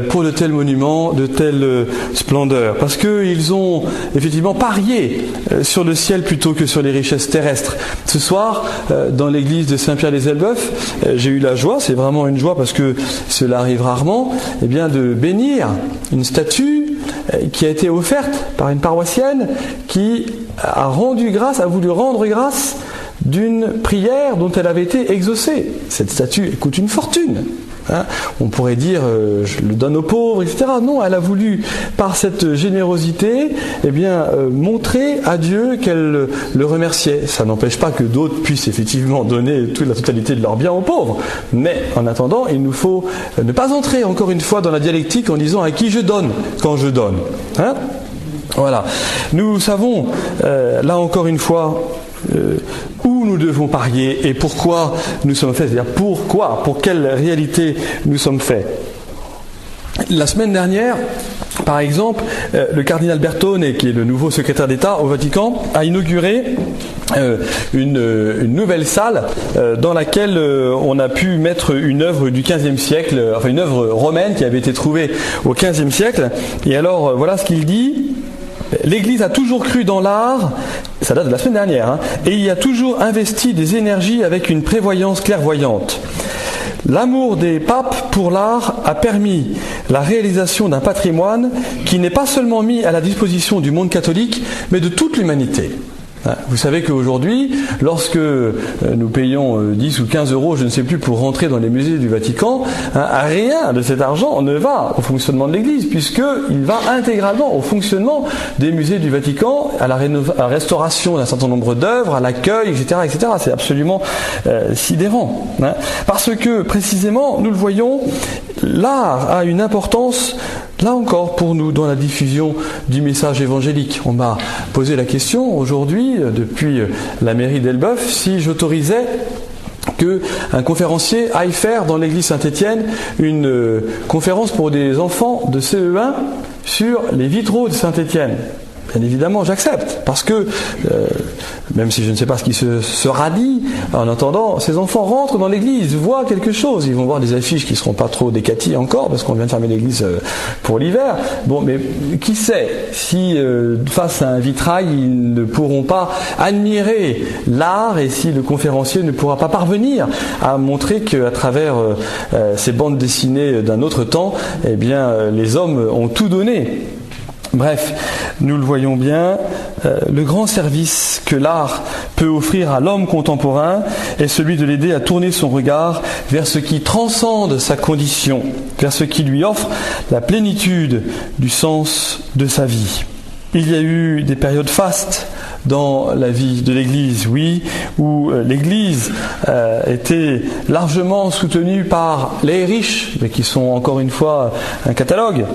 pour de tels monuments, de telles splendeurs, parce qu'ils ont effectivement parié sur le ciel plutôt que sur les richesses terrestres. Ce soir, dans l'église de Saint-Pierre-les-Elbeuf, j'ai eu la joie, c'est vraiment une joie parce que cela arrive rarement, eh bien de bénir une statue qui a été offerte par une paroissienne qui a voulu rendre grâce d'une prière dont elle avait été exaucée. Cette statue coûte une fortune. Hein, on pourrait dire je le donne aux pauvres, etc. Non, elle a voulu, par cette générosité, montrer à Dieu qu'elle le remerciait. Ça n'empêche pas que d'autres puissent effectivement donner toute la totalité de leurs biens aux pauvres. Mais en attendant, il nous faut ne pas entrer encore une fois dans la dialectique en disant à qui je donne quand je donne. Hein, voilà. Nous savons, là encore une fois, où nous devons parier et pourquoi nous sommes faits, c'est-à-dire pour quelle réalité nous sommes faits. La semaine dernière, par exemple, le cardinal Bertone, qui est le nouveau secrétaire d'État au Vatican, a inauguré une nouvelle salle dans laquelle on a pu mettre une œuvre du XVe siècle, enfin une œuvre romaine qui avait été trouvée au XVe siècle. Et alors, voilà ce qu'il dit. L'Église a toujours cru dans l'art, ça date de la semaine dernière, hein, et y a toujours investi des énergies avec une prévoyance clairvoyante. L'amour des papes pour l'art a permis la réalisation d'un patrimoine qui n'est pas seulement mis à la disposition du monde catholique, mais de toute l'humanité. Vous savez qu'aujourd'hui, lorsque nous payons 10 ou 15 euros, je ne sais plus, pour rentrer dans les musées du Vatican, rien de cet argent ne va au fonctionnement de l'Église, puisqu'il va intégralement au fonctionnement des musées du Vatican, à la restauration d'un certain nombre d'œuvres, à l'accueil, etc., etc. C'est absolument sidérant. Hein, parce que, précisément, nous le voyons, l'art a une importance, là encore, pour nous, dans la diffusion du message évangélique. On m'a posé la question aujourd'hui, depuis la mairie d'Elbeuf, si j'autorisais qu'un conférencier aille faire dans l'église Saint-Étienne une conférence pour des enfants de CE1 sur les vitraux de Saint-Étienne. Bien évidemment, j'accepte, parce que, même si je ne sais pas ce qui sera dit, en attendant, ces enfants rentrent dans l'église, voient quelque chose, ils vont voir des affiches qui ne seront pas trop décaties encore, parce qu'on vient de fermer l'église pour l'hiver. Bon, mais qui sait, si face à un vitrail, ils ne pourront pas admirer l'art, et si le conférencier ne pourra pas parvenir à montrer qu'à travers ces bandes dessinées d'un autre temps, eh bien, les hommes ont tout donné. Bref, nous le voyons bien, le grand service que l'art peut offrir à l'homme contemporain est celui de l'aider à tourner son regard vers ce qui transcende sa condition, vers ce qui lui offre la plénitude du sens de sa vie. Il y a eu des périodes fastes dans la vie de l'Église, oui, où l'Église était largement soutenue par les riches, mais qui sont encore une fois un catalogue,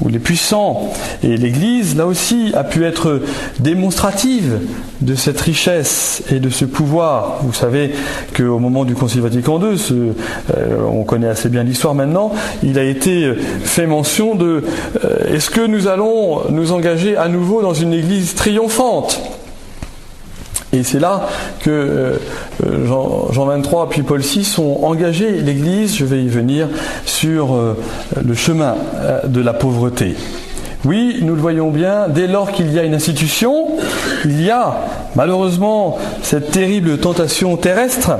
ou les puissants. Et l'Église, là aussi, a pu être démonstrative de cette richesse et de ce pouvoir. Vous savez qu'au moment du Concile Vatican II, on connaît assez bien l'histoire maintenant, il a été fait mention de est-ce que nous allons nous engager à nouveau dans une Église triomphante ? Et c'est là que Jean 23 puis Paul VI ont engagé l'Église, je vais y venir, sur le chemin de la pauvreté. Oui, nous le voyons bien, dès lors qu'il y a une institution, il y a malheureusement cette terrible tentation terrestre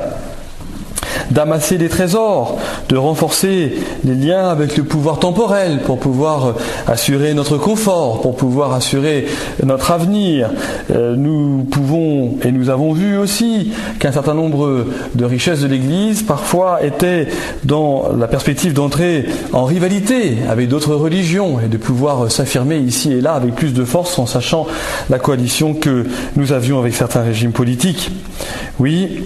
d'amasser des trésors, de renforcer les liens avec le pouvoir temporel pour pouvoir assurer notre confort, pour pouvoir assurer notre avenir. Nous pouvons, et nous avons vu aussi, qu'un certain nombre de richesses de l'Église parfois étaient dans la perspective d'entrer en rivalité avec d'autres religions et de pouvoir s'affirmer ici et là avec plus de force en sachant la coalition que nous avions avec certains régimes politiques. Oui,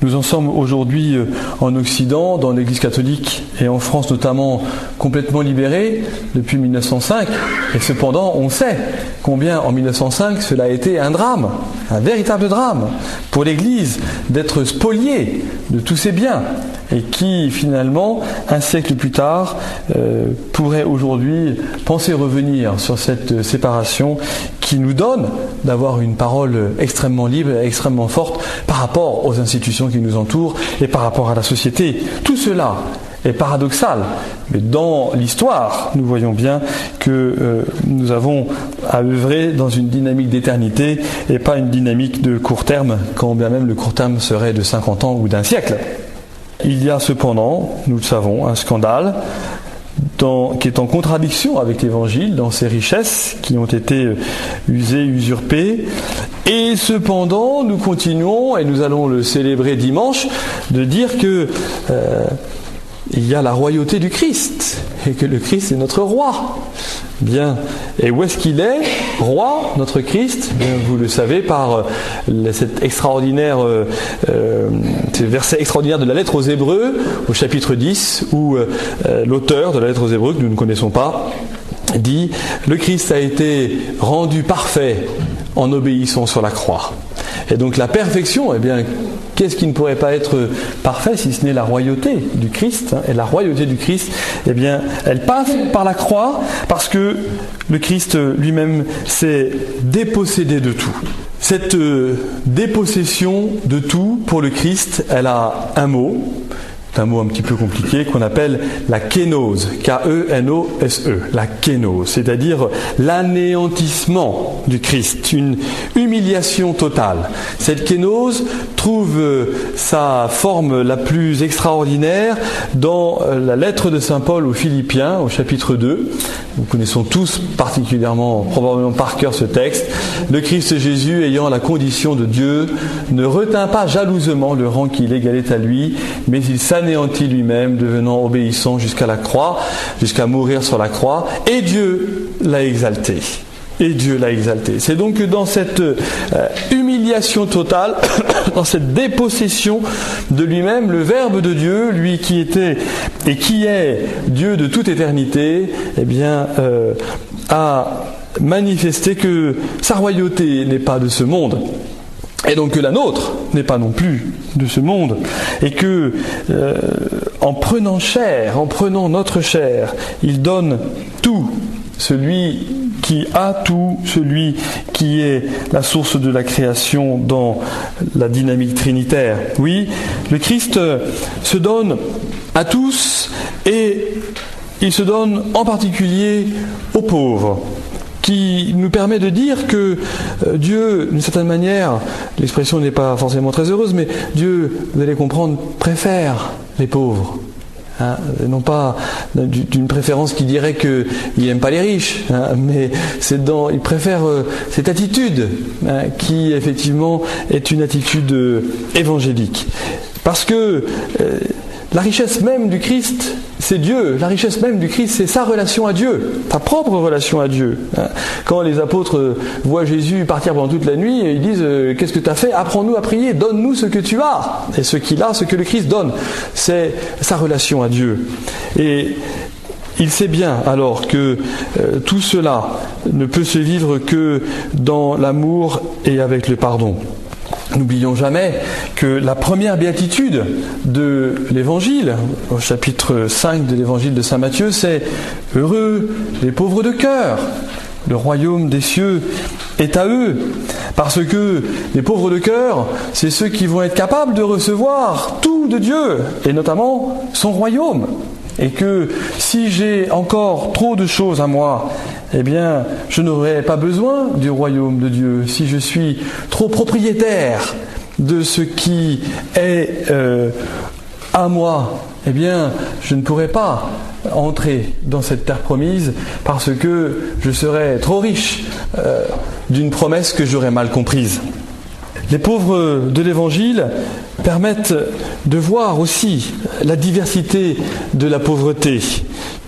nous en sommes aujourd'hui en Occident, dans l'Église catholique et en France notamment, complètement libérés depuis 1905. Et cependant, on sait combien en 1905 cela a été un drame, un véritable drame pour l'Église d'être spoliée de tous ses biens et qui finalement, un siècle plus tard, pourrait aujourd'hui penser revenir sur cette séparation qui nous donne d'avoir une parole extrêmement libre et extrêmement forte par rapport aux institutions qui nous entourent et par rapport à la société. Tout cela est paradoxal, mais dans l'histoire, nous voyons bien que nous avons à œuvrer dans une dynamique d'éternité et pas une dynamique de court terme, quand bien même le court terme serait de 50 ans ou d'un siècle. Il y a cependant, nous le savons, un scandale qui est en contradiction avec l'Évangile dans ses richesses qui ont été usées, usurpées. Et cependant, nous continuons, et nous allons le célébrer dimanche, de dire que il y a la royauté du Christ, et que le Christ est notre roi. Bien. Et où est-ce qu'il est, roi, notre Christ ? Bien, vous le savez par cet extraordinaire, ces versets extraordinaires de la lettre aux Hébreux, au chapitre 10, où l'auteur de la lettre aux Hébreux, que nous ne connaissons pas, dit « Le Christ a été rendu parfait en obéissant sur la croix ». Et donc la perfection, eh bien, qu'est-ce qui ne pourrait pas être parfait si ce n'est la royauté du Christ, hein ? Et la royauté du Christ, eh bien, elle passe par la croix parce que le Christ lui-même s'est dépossédé de tout. Cette dépossession de tout pour le Christ, elle a un mot un petit peu compliqué qu'on appelle la kénose, K-E-N-O-S-E, la kénose, c'est-à-dire l'anéantissement du Christ, une humiliation totale. Cette kénose trouve sa forme la plus extraordinaire dans la lettre de saint Paul aux Philippiens, au chapitre 2. Nous connaissons tous particulièrement, probablement par cœur ce texte. Le Christ Jésus, ayant la condition de Dieu, ne retint pas jalousement le rang qui l'égalait à lui, mais il s'anéantit lui-même, devenant obéissant jusqu'à la croix, jusqu'à mourir sur la croix, et Dieu l'a exalté. Et Dieu l'a exalté. C'est donc dans cette humiliation totale, dans cette dépossession de lui-même, le Verbe de Dieu, lui qui était et qui est Dieu de toute éternité, eh bien, a manifesté que sa royauté n'est pas de ce monde. Et donc que la nôtre n'est pas non plus de ce monde. Et que, en prenant chair, en prenant notre chair, il donne tout. Celui qui a tout, celui qui est la source de la création dans la dynamique trinitaire. Oui, le Christ se donne à tous et il se donne en particulier aux pauvres, qui nous permet de dire que Dieu, d'une certaine manière, l'expression n'est pas forcément très heureuse, mais Dieu, vous allez comprendre, préfère les pauvres. Hein, non pas d'une préférence qui dirait qu'il n'aime pas les riches, hein, mais il préfère cette attitude qui effectivement est une attitude évangélique. Parce que la richesse même du Christ, c'est Dieu. La richesse même du Christ, c'est sa relation à Dieu, ta propre relation à Dieu. Quand les apôtres voient Jésus partir pendant toute la nuit, ils disent « Qu'est-ce que tu as fait ? Apprends-nous à prier, donne-nous ce que tu as. » Et ce qu'il a, ce que le Christ donne, c'est sa relation à Dieu. Et il sait bien alors que tout cela ne peut se vivre que dans l'amour et avec le pardon. N'oublions jamais que la première béatitude de l'Évangile, au chapitre 5 de l'Évangile de Saint Matthieu, c'est « Heureux les pauvres de cœur, le royaume des cieux est à eux ». Parce que les pauvres de cœur, c'est ceux qui vont être capables de recevoir tout de Dieu, et notamment son royaume. Et que si j'ai encore trop de choses à moi, eh bien, je n'aurai pas besoin du royaume de Dieu. Si je suis trop propriétaire de ce qui est à moi, eh bien, je ne pourrai pas entrer dans cette terre promise parce que je serai trop riche d'une promesse que j'aurais mal comprise. Les pauvres de l'Évangile permettent de voir aussi la diversité de la pauvreté.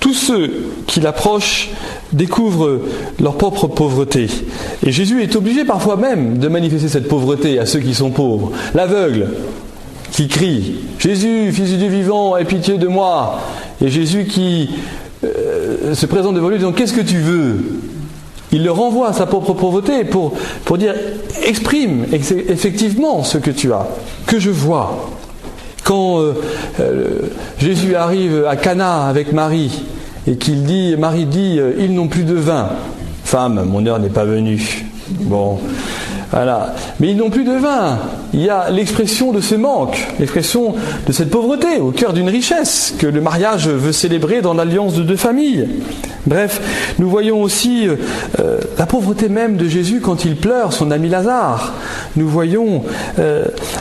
Tous ceux qui l'approchent découvrent leur propre pauvreté. Et Jésus est obligé parfois même de manifester cette pauvreté à ceux qui sont pauvres. L'aveugle qui crie « Jésus, fils du Dieu vivant, aie pitié de moi !» Et Jésus qui se présente devant lui disant « Qu'est-ce que tu veux ?» Il le renvoie à sa propre pauvreté pour dire « Exprime effectivement ce que tu as, que je vois. » Quand Jésus arrive à Cana avec Marie et Marie dit « Ils n'ont plus de vin. » « Femme, mon heure n'est pas venue. » Bon, voilà. Mais ils n'ont plus de vin. Il y a l'expression de ce manque, l'expression de cette pauvreté au cœur d'une richesse que le mariage veut célébrer dans l'alliance de deux familles. Bref, nous voyons aussi la pauvreté même de Jésus quand il pleure son ami Lazare. Nous voyons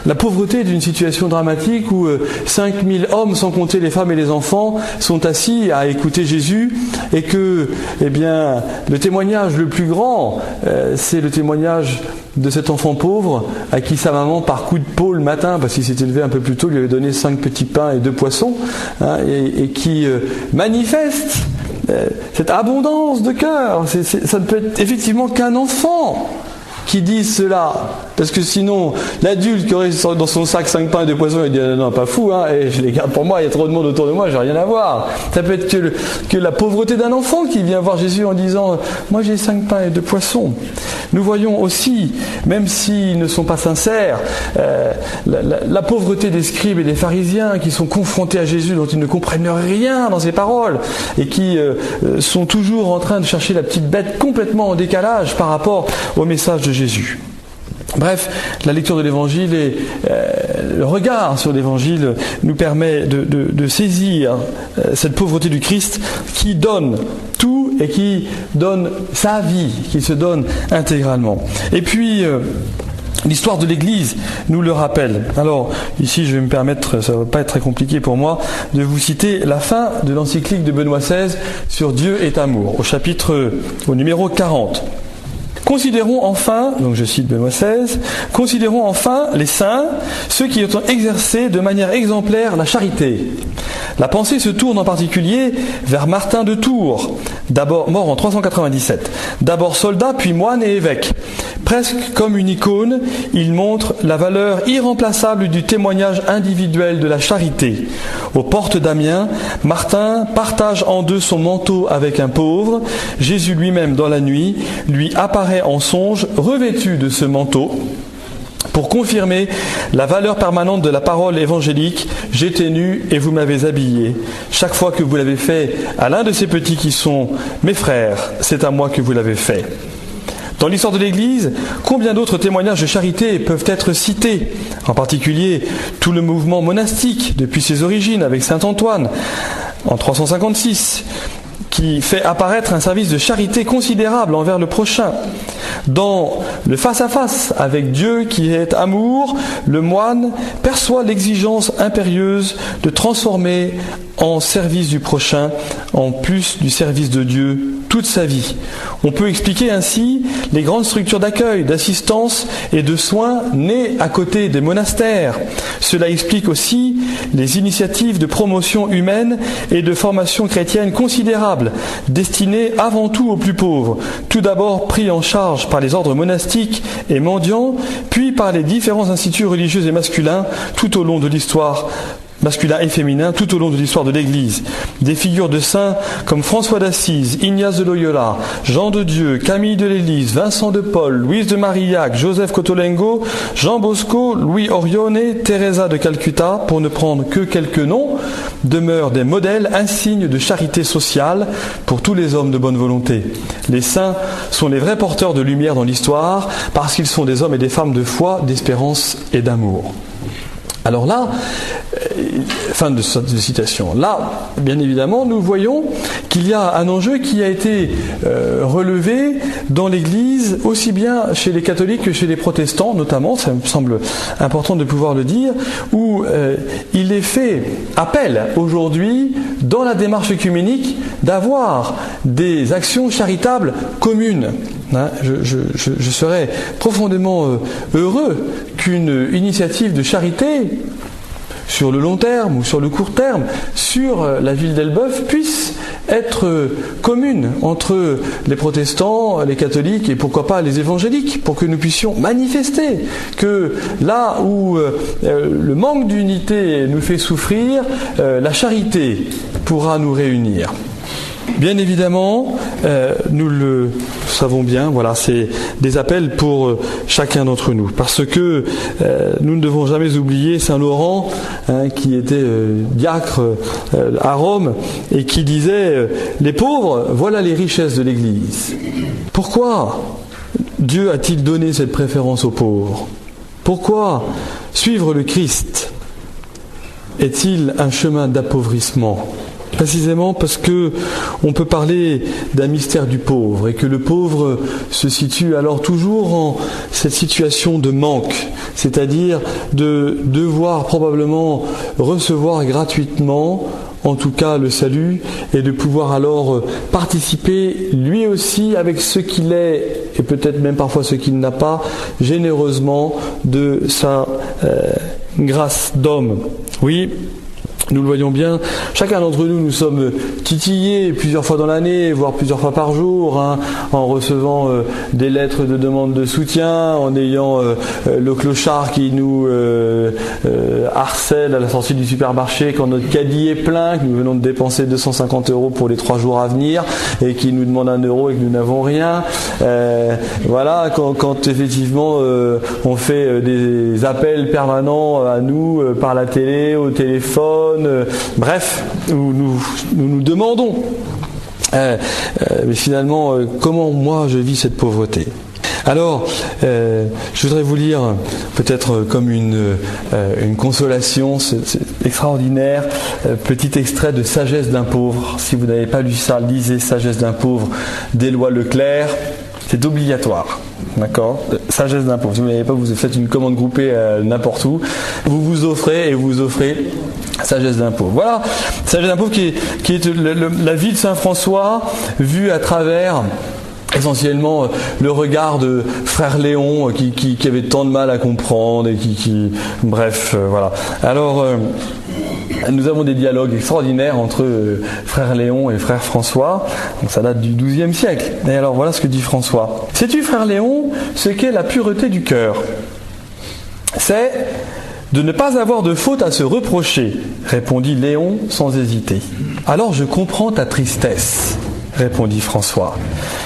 la pauvreté d'une situation dramatique où 5000 hommes, sans compter les femmes et les enfants, sont assis à écouter Jésus et que, eh bien, le témoignage le plus grand, c'est le témoignage de cet enfant pauvre à qui sa maman, par coup de peau le matin, parce qu'il s'était levé un peu plus tôt, lui avait donné 5 petits pains et 2 poissons, hein, et qui manifeste cette abondance de cœur. Ça ne peut être effectivement qu'un enfant qui dit cela, parce que sinon l'adulte qui aurait dans son sac 5 pains et 2 poissons, il dit non, pas fou, hein, et je les garde pour moi, il y a trop de monde autour de moi, j'ai rien à voir. Ça peut être que la pauvreté d'un enfant qui vient voir Jésus en disant moi j'ai 5 pains et 2 poissons. Nous voyons aussi, même s'ils ne sont pas sincères, la pauvreté des scribes et des pharisiens qui sont confrontés à Jésus, dont ils ne comprennent rien dans ses paroles et qui sont toujours en train de chercher la petite bête complètement en décalage par rapport au message de Jésus. Bref, la lecture de l'Évangile et le regard sur l'Évangile nous permet de saisir cette pauvreté du Christ qui donne tout et qui donne sa vie, qui se donne intégralement. Et puis, l'histoire de l'Église nous le rappelle. Alors, ici, je vais me permettre, ça ne va pas être très compliqué pour moi, de vous citer la fin de l'encyclique de Benoît XVI sur Dieu est amour, au numéro 40. Considérons enfin, donc je cite Benoît XVI, considérons enfin les saints, ceux qui ont exercé de manière exemplaire la charité. La pensée se tourne en particulier vers Martin de Tours, d'abord mort en 397, d'abord soldat puis moine et évêque. Presque comme une icône, il montre la valeur irremplaçable du témoignage individuel de la charité. Aux portes d'Amiens, Martin partage en deux son manteau avec un pauvre. Jésus lui-même, dans la nuit, lui apparaît en songe, revêtu de ce manteau, pour confirmer la valeur permanente de la parole évangélique. J'étais nu et vous m'avez habillé. Chaque fois que vous l'avez fait à l'un de ces petits qui sont mes frères, c'est à moi que vous l'avez fait. Dans l'histoire de l'Église, combien d'autres témoignages de charité peuvent être cités? En particulier, tout le mouvement monastique, depuis ses origines, avec saint Antoine, en 356, qui fait apparaître un service de charité considérable envers le prochain. Dans le face-à-face avec Dieu qui est amour, le moine perçoit l'exigence impérieuse de transformer en service du prochain, en plus du service de Dieu, toute sa vie. On peut expliquer ainsi les grandes structures d'accueil, d'assistance et de soins nées à côté des monastères. Cela explique aussi les initiatives de promotion humaine et de formation chrétienne considérables, destinées avant tout aux plus pauvres, tout d'abord pris en charge par les ordres monastiques et mendiants, puis par les différents instituts religieux et masculins tout au long de l'histoire masculin et féminin tout au long de l'histoire de l'Église. Des figures de saints comme François d'Assise, Ignace de Loyola, Jean de Dieu, Camille de l'Église, Vincent de Paul, Louise de Marillac, Joseph Cotolengo, Jean Bosco, Louis Orione, Teresa de Calcutta, pour ne prendre que quelques noms, demeurent des modèles insignes de charité sociale pour tous les hommes de bonne volonté. Les saints sont les vrais porteurs de lumière dans l'histoire parce qu'ils sont des hommes et des femmes de foi, d'espérance et d'amour. Alors là, fin de citation. Là, bien évidemment, nous voyons qu'il y a un enjeu qui a été relevé dans l'Église, aussi bien chez les catholiques que chez les protestants, notamment, ça me semble important de pouvoir le dire, où il est fait appel aujourd'hui, dans la démarche œcuménique, d'avoir des actions charitables communes. Hein, je serais profondément heureux qu'une initiative de charité sur le long terme ou sur le court terme, sur la ville d'Elbeuf, puisse être commune entre les protestants, les catholiques et pourquoi pas les évangéliques, pour que nous puissions manifester que là où le manque d'unité nous fait souffrir, la charité pourra nous réunir. Bien évidemment, nous le savons bien, voilà, c'est des appels pour chacun d'entre nous, parce que nous ne devons jamais oublier Saint Laurent, qui était diacre à Rome et qui disait les pauvres, voilà les richesses de l'Église. Pourquoi Dieu a-t-il donné cette préférence aux pauvres? Pourquoi suivre le Christ est-il un chemin d'appauvrissement? Précisément parce que on peut parler d'un mystère du pauvre et que le pauvre se situe alors toujours en cette situation de manque, c'est-à-dire de devoir probablement recevoir gratuitement, en tout cas le salut, et de pouvoir alors participer lui aussi avec ce qu'il est et peut-être même parfois ce qu'il n'a pas, généreusement de sa grâce d'homme. Oui. Nous le voyons bien, chacun d'entre nous, nous sommes titillés plusieurs fois dans l'année, voire plusieurs fois par jour, en recevant des lettres de demande de soutien, en ayant le clochard qui nous harcèle à la sortie du supermarché quand notre caddie est plein, que nous venons de dépenser 250 € pour les 3 jours à venir, et qui nous demande 1 € et que nous n'avons rien. Voilà, quand effectivement on fait des appels permanents à nous par la télé, au téléphone, bref, nous demandons. Mais finalement, comment moi je vis cette pauvreté? Alors, je voudrais vous lire, peut-être comme une consolation, c'est extraordinaire, petit extrait de Sagesse d'un pauvre. Si vous n'avez pas lu ça, lisez Sagesse d'un pauvre d'Éloi Leclerc. C'est obligatoire, d'accord? Sagesse d'un pauvre. Si vous n'avez pas, vous faites une commande groupée n'importe où. Vous offrez Sagesse d'un pauvre. Voilà, Sagesse d'un pauvre qui est la vie de Saint François vue à travers essentiellement le regard de frère Léon qui avait tant de mal à comprendre et bref, voilà. Alors nous avons des dialogues extraordinaires entre frère Léon et frère François. Donc ça date du XIIe siècle. Et alors voilà ce que dit François. Sais-tu, frère Léon, ce qu'est la pureté du cœur? C'est de ne pas avoir de faute à se reprocher, répondit Léon sans hésiter. Alors je comprends ta tristesse, répondit François,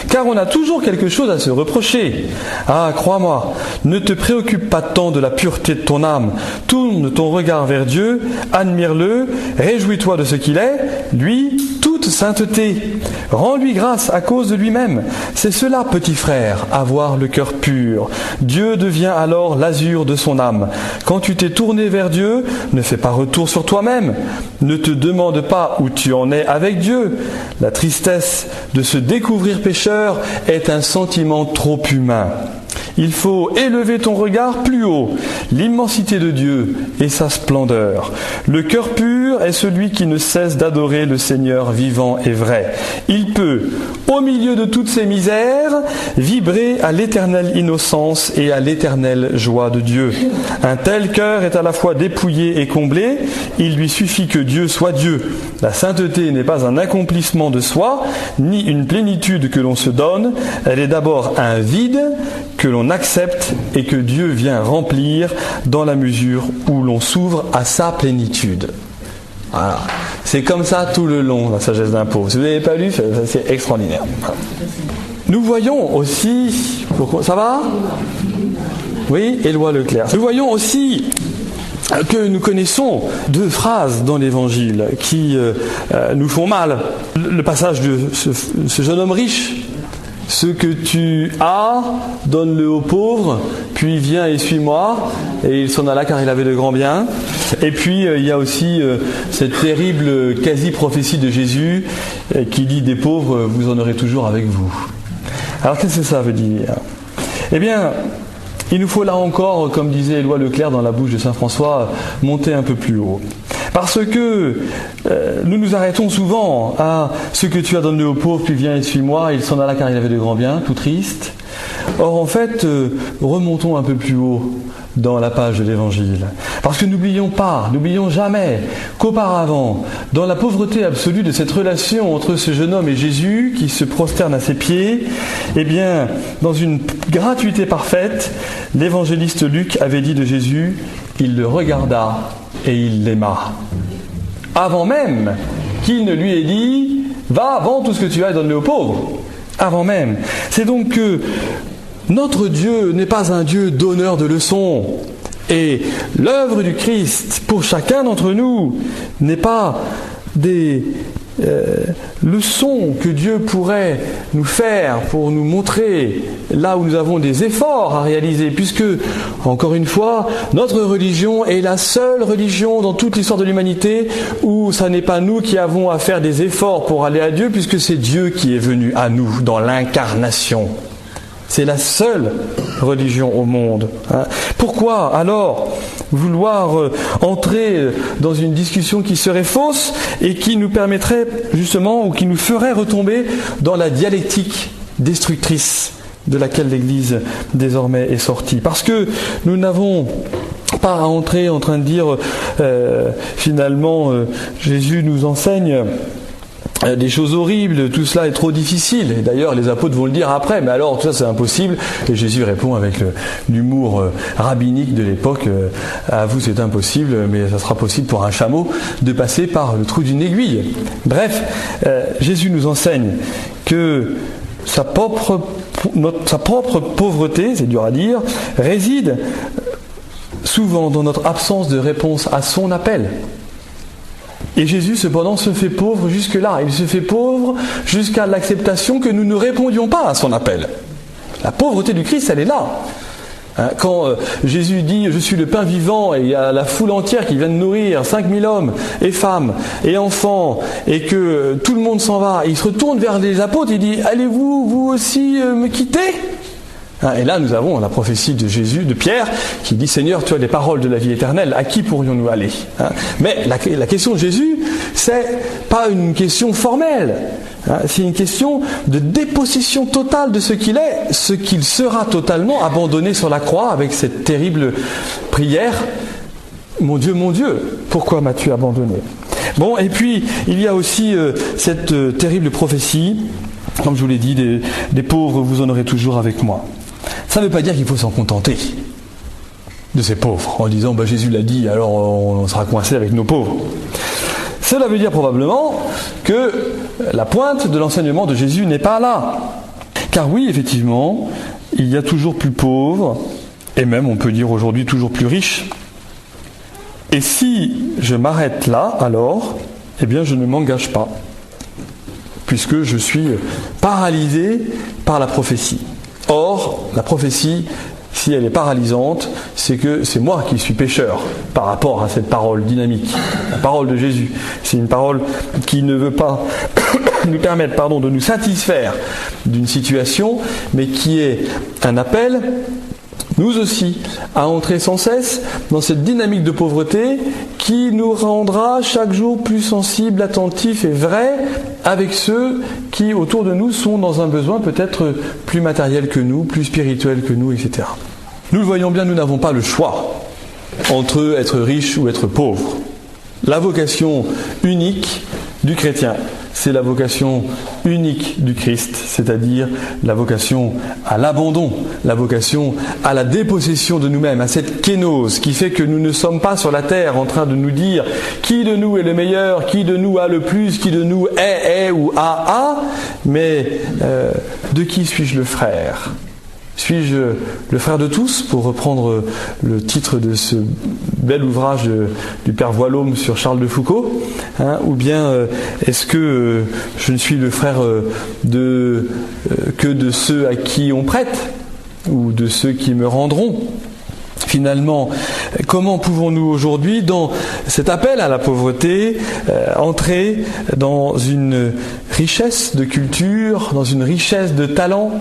car on a toujours quelque chose à se reprocher. Ah, crois-moi, ne te préoccupe pas tant de la pureté de ton âme, tourne ton regard vers Dieu, admire-le, réjouis-toi de ce qu'il est, lui, toute sainteté. Rends-lui grâce à cause de lui-même. C'est cela, petit frère, avoir le cœur pur. Dieu devient alors l'azur de son âme. Quand tu t'es tourné vers Dieu, ne fais pas retour sur toi-même. Ne te demande pas où tu en es avec Dieu. La tristesse de se découvrir pécheur est un sentiment trop humain. Il faut élever ton regard plus haut. L'immensité de Dieu et sa splendeur. Le cœur pur est celui qui ne cesse d'adorer le Seigneur vivant et vrai. Il peut, au milieu de toutes ses misères, vibrer à l'éternelle innocence et à l'éternelle joie de Dieu. Un tel cœur est à la fois dépouillé et comblé. Il lui suffit que Dieu soit Dieu. La sainteté n'est pas un accomplissement de soi, ni une plénitude que l'on se donne. Elle est d'abord un vide que l'on accepte et que Dieu vient remplir dans la mesure où l'on s'ouvre à sa plénitude. Voilà. C'est comme ça tout le long, la sagesse d'un pauvre. Si vous n'avez pas lu, c'est extraordinaire. Nous voyons aussi... Ça va ? Oui, Éloi Leclerc. Nous voyons aussi que nous connaissons deux phrases dans l'Évangile qui nous font mal. Le passage de ce jeune homme riche. Ce que tu as, donne-le aux pauvres, puis viens et suis-moi. Et il s'en alla car il avait de grands biens. Et puis il y a aussi cette terrible quasi-prophétie de Jésus qui dit des pauvres, vous en aurez toujours avec vous. Alors qu'est-ce que ça veut dire ? Eh bien, il nous faut là encore, comme disait Éloi Leclerc dans la bouche de saint François, monter un peu plus haut. Parce que nous nous arrêtons souvent à ce que tu as donné aux pauvres, puis viens et suis-moi, il s'en alla car il avait de grands biens, tout triste. Or en fait, remontons un peu plus haut dans la page de l'Évangile. Parce que n'oublions jamais qu'auparavant, dans la pauvreté absolue de cette relation entre ce jeune homme et Jésus, qui se prosterne à ses pieds, eh bien, dans une gratuité parfaite, l'évangéliste Luc avait dit de Jésus, il le regarda et il l'aima. Avant même qu'il ne lui ait dit, va, vends tout ce que tu as et donne-le aux pauvres. Avant même. C'est donc que notre Dieu n'est pas un Dieu donneur de leçons. Et l'œuvre du Christ pour chacun d'entre nous n'est pas des leçons que Dieu pourrait nous faire pour nous montrer là où nous avons des efforts à réaliser, puisque, encore une fois, notre religion est la seule religion dans toute l'histoire de l'humanité où ça n'est pas nous qui avons à faire des efforts pour aller à Dieu, puisque c'est Dieu qui est venu à nous dans l'incarnation. C'est la seule religion au monde. Pourquoi alors vouloir entrer dans une discussion qui serait fausse et qui nous permettrait justement, ou qui nous ferait retomber dans la dialectique destructrice de laquelle l'Église désormais est sortie? Parce que nous n'avons pas à entrer en train de dire finalement Jésus nous enseigne des choses horribles, tout cela est trop difficile. Et d'ailleurs, les apôtres vont le dire après, mais alors tout ça c'est impossible. Et Jésus répond avec l'humour rabbinique de l'époque, à vous c'est impossible, mais ça sera possible pour un chameau de passer par le trou d'une aiguille. Bref, Jésus nous enseigne que sa propre pauvreté, c'est dur à dire, réside souvent dans notre absence de réponse à son appel. Et Jésus, cependant, se fait pauvre jusque-là. Il se fait pauvre jusqu'à l'acceptation que nous ne répondions pas à son appel. La pauvreté du Christ, elle est là. Quand Jésus dit « Je suis le pain vivant » et il y a la foule entière qui vient de nourrir 5000 hommes et femmes et enfants et que tout le monde s'en va, il se retourne vers les apôtres et il dit « Allez-vous, vous aussi, me quitter ?» Et là, nous avons la prophétie de Jésus, de Pierre, qui dit « Seigneur, tu as les paroles de la vie éternelle, à qui pourrions-nous aller ?» Mais la question de Jésus, c'est pas une question formelle. C'est une question de dépossession totale de ce qu'il est, ce qu'il sera totalement abandonné sur la croix avec cette terrible prière « Mon Dieu, pourquoi m'as-tu abandonné ?» Bon, et puis, il y a aussi cette terrible prophétie, comme je vous l'ai dit, des pauvres, vous en aurez toujours avec moi. Ça ne veut pas dire qu'il faut s'en contenter de ces pauvres, en disant Jésus l'a dit, alors on sera coincé avec nos pauvres. Cela veut dire probablement que la pointe de l'enseignement de Jésus n'est pas là. Car oui, effectivement, il y a toujours plus pauvres, et même on peut dire aujourd'hui toujours plus riches. Et si je m'arrête là, alors, eh bien je ne m'engage pas, puisque je suis paralysé par la prophétie. Or, la prophétie, si elle est paralysante, c'est que c'est moi qui suis pécheur par rapport à cette parole dynamique. La parole de Jésus, c'est une parole qui ne veut pas nous permettre de nous satisfaire d'une situation, mais qui est un appel nous aussi, à entrer sans cesse dans cette dynamique de pauvreté qui nous rendra chaque jour plus sensibles, attentifs et vrais avec ceux qui, autour de nous, sont dans un besoin peut-être plus matériel que nous, plus spirituel que nous, etc. Nous le voyons bien, nous n'avons pas le choix entre être riche ou être pauvre. La vocation unique du chrétien, c'est la vocation unique du Christ, c'est-à-dire la vocation à l'abandon, la vocation à la dépossession de nous-mêmes, à cette kénose qui fait que nous ne sommes pas sur la terre en train de nous dire qui de nous est le meilleur, qui de nous a le plus, qui de nous est ou a, mais de qui suis-je le frère ? Suis-je le frère de tous, pour reprendre le titre de ce bel ouvrage du père Voilhomme sur Charles de Foucault, ou bien est-ce que je ne suis le frère que de ceux à qui on prête, ou de ceux qui me rendront ? Finalement, comment pouvons-nous aujourd'hui, dans cet appel à la pauvreté, entrer dans une richesse de culture, dans une richesse de talent ?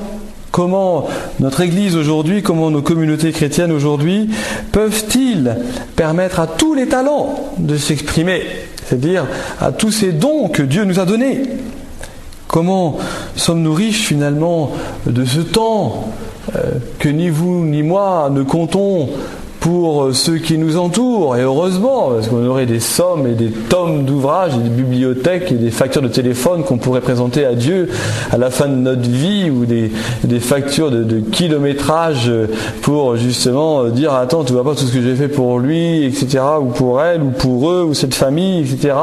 Comment notre Église aujourd'hui, comment nos communautés chrétiennes aujourd'hui peuvent-ils permettre à tous les talents de s'exprimer, c'est-à-dire à tous ces dons que Dieu nous a donnés ? Comment sommes-nous riches finalement de ce temps que ni vous ni moi ne comptons pour ceux qui nous entourent, et heureusement, parce qu'on aurait des sommes et des tomes d'ouvrages et des bibliothèques et des factures de téléphone qu'on pourrait présenter à Dieu à la fin de notre vie, ou des factures de kilométrage pour justement dire attends, tu vois pas tout ce que j'ai fait pour lui, etc., ou pour elle, ou pour eux, ou cette famille, etc.,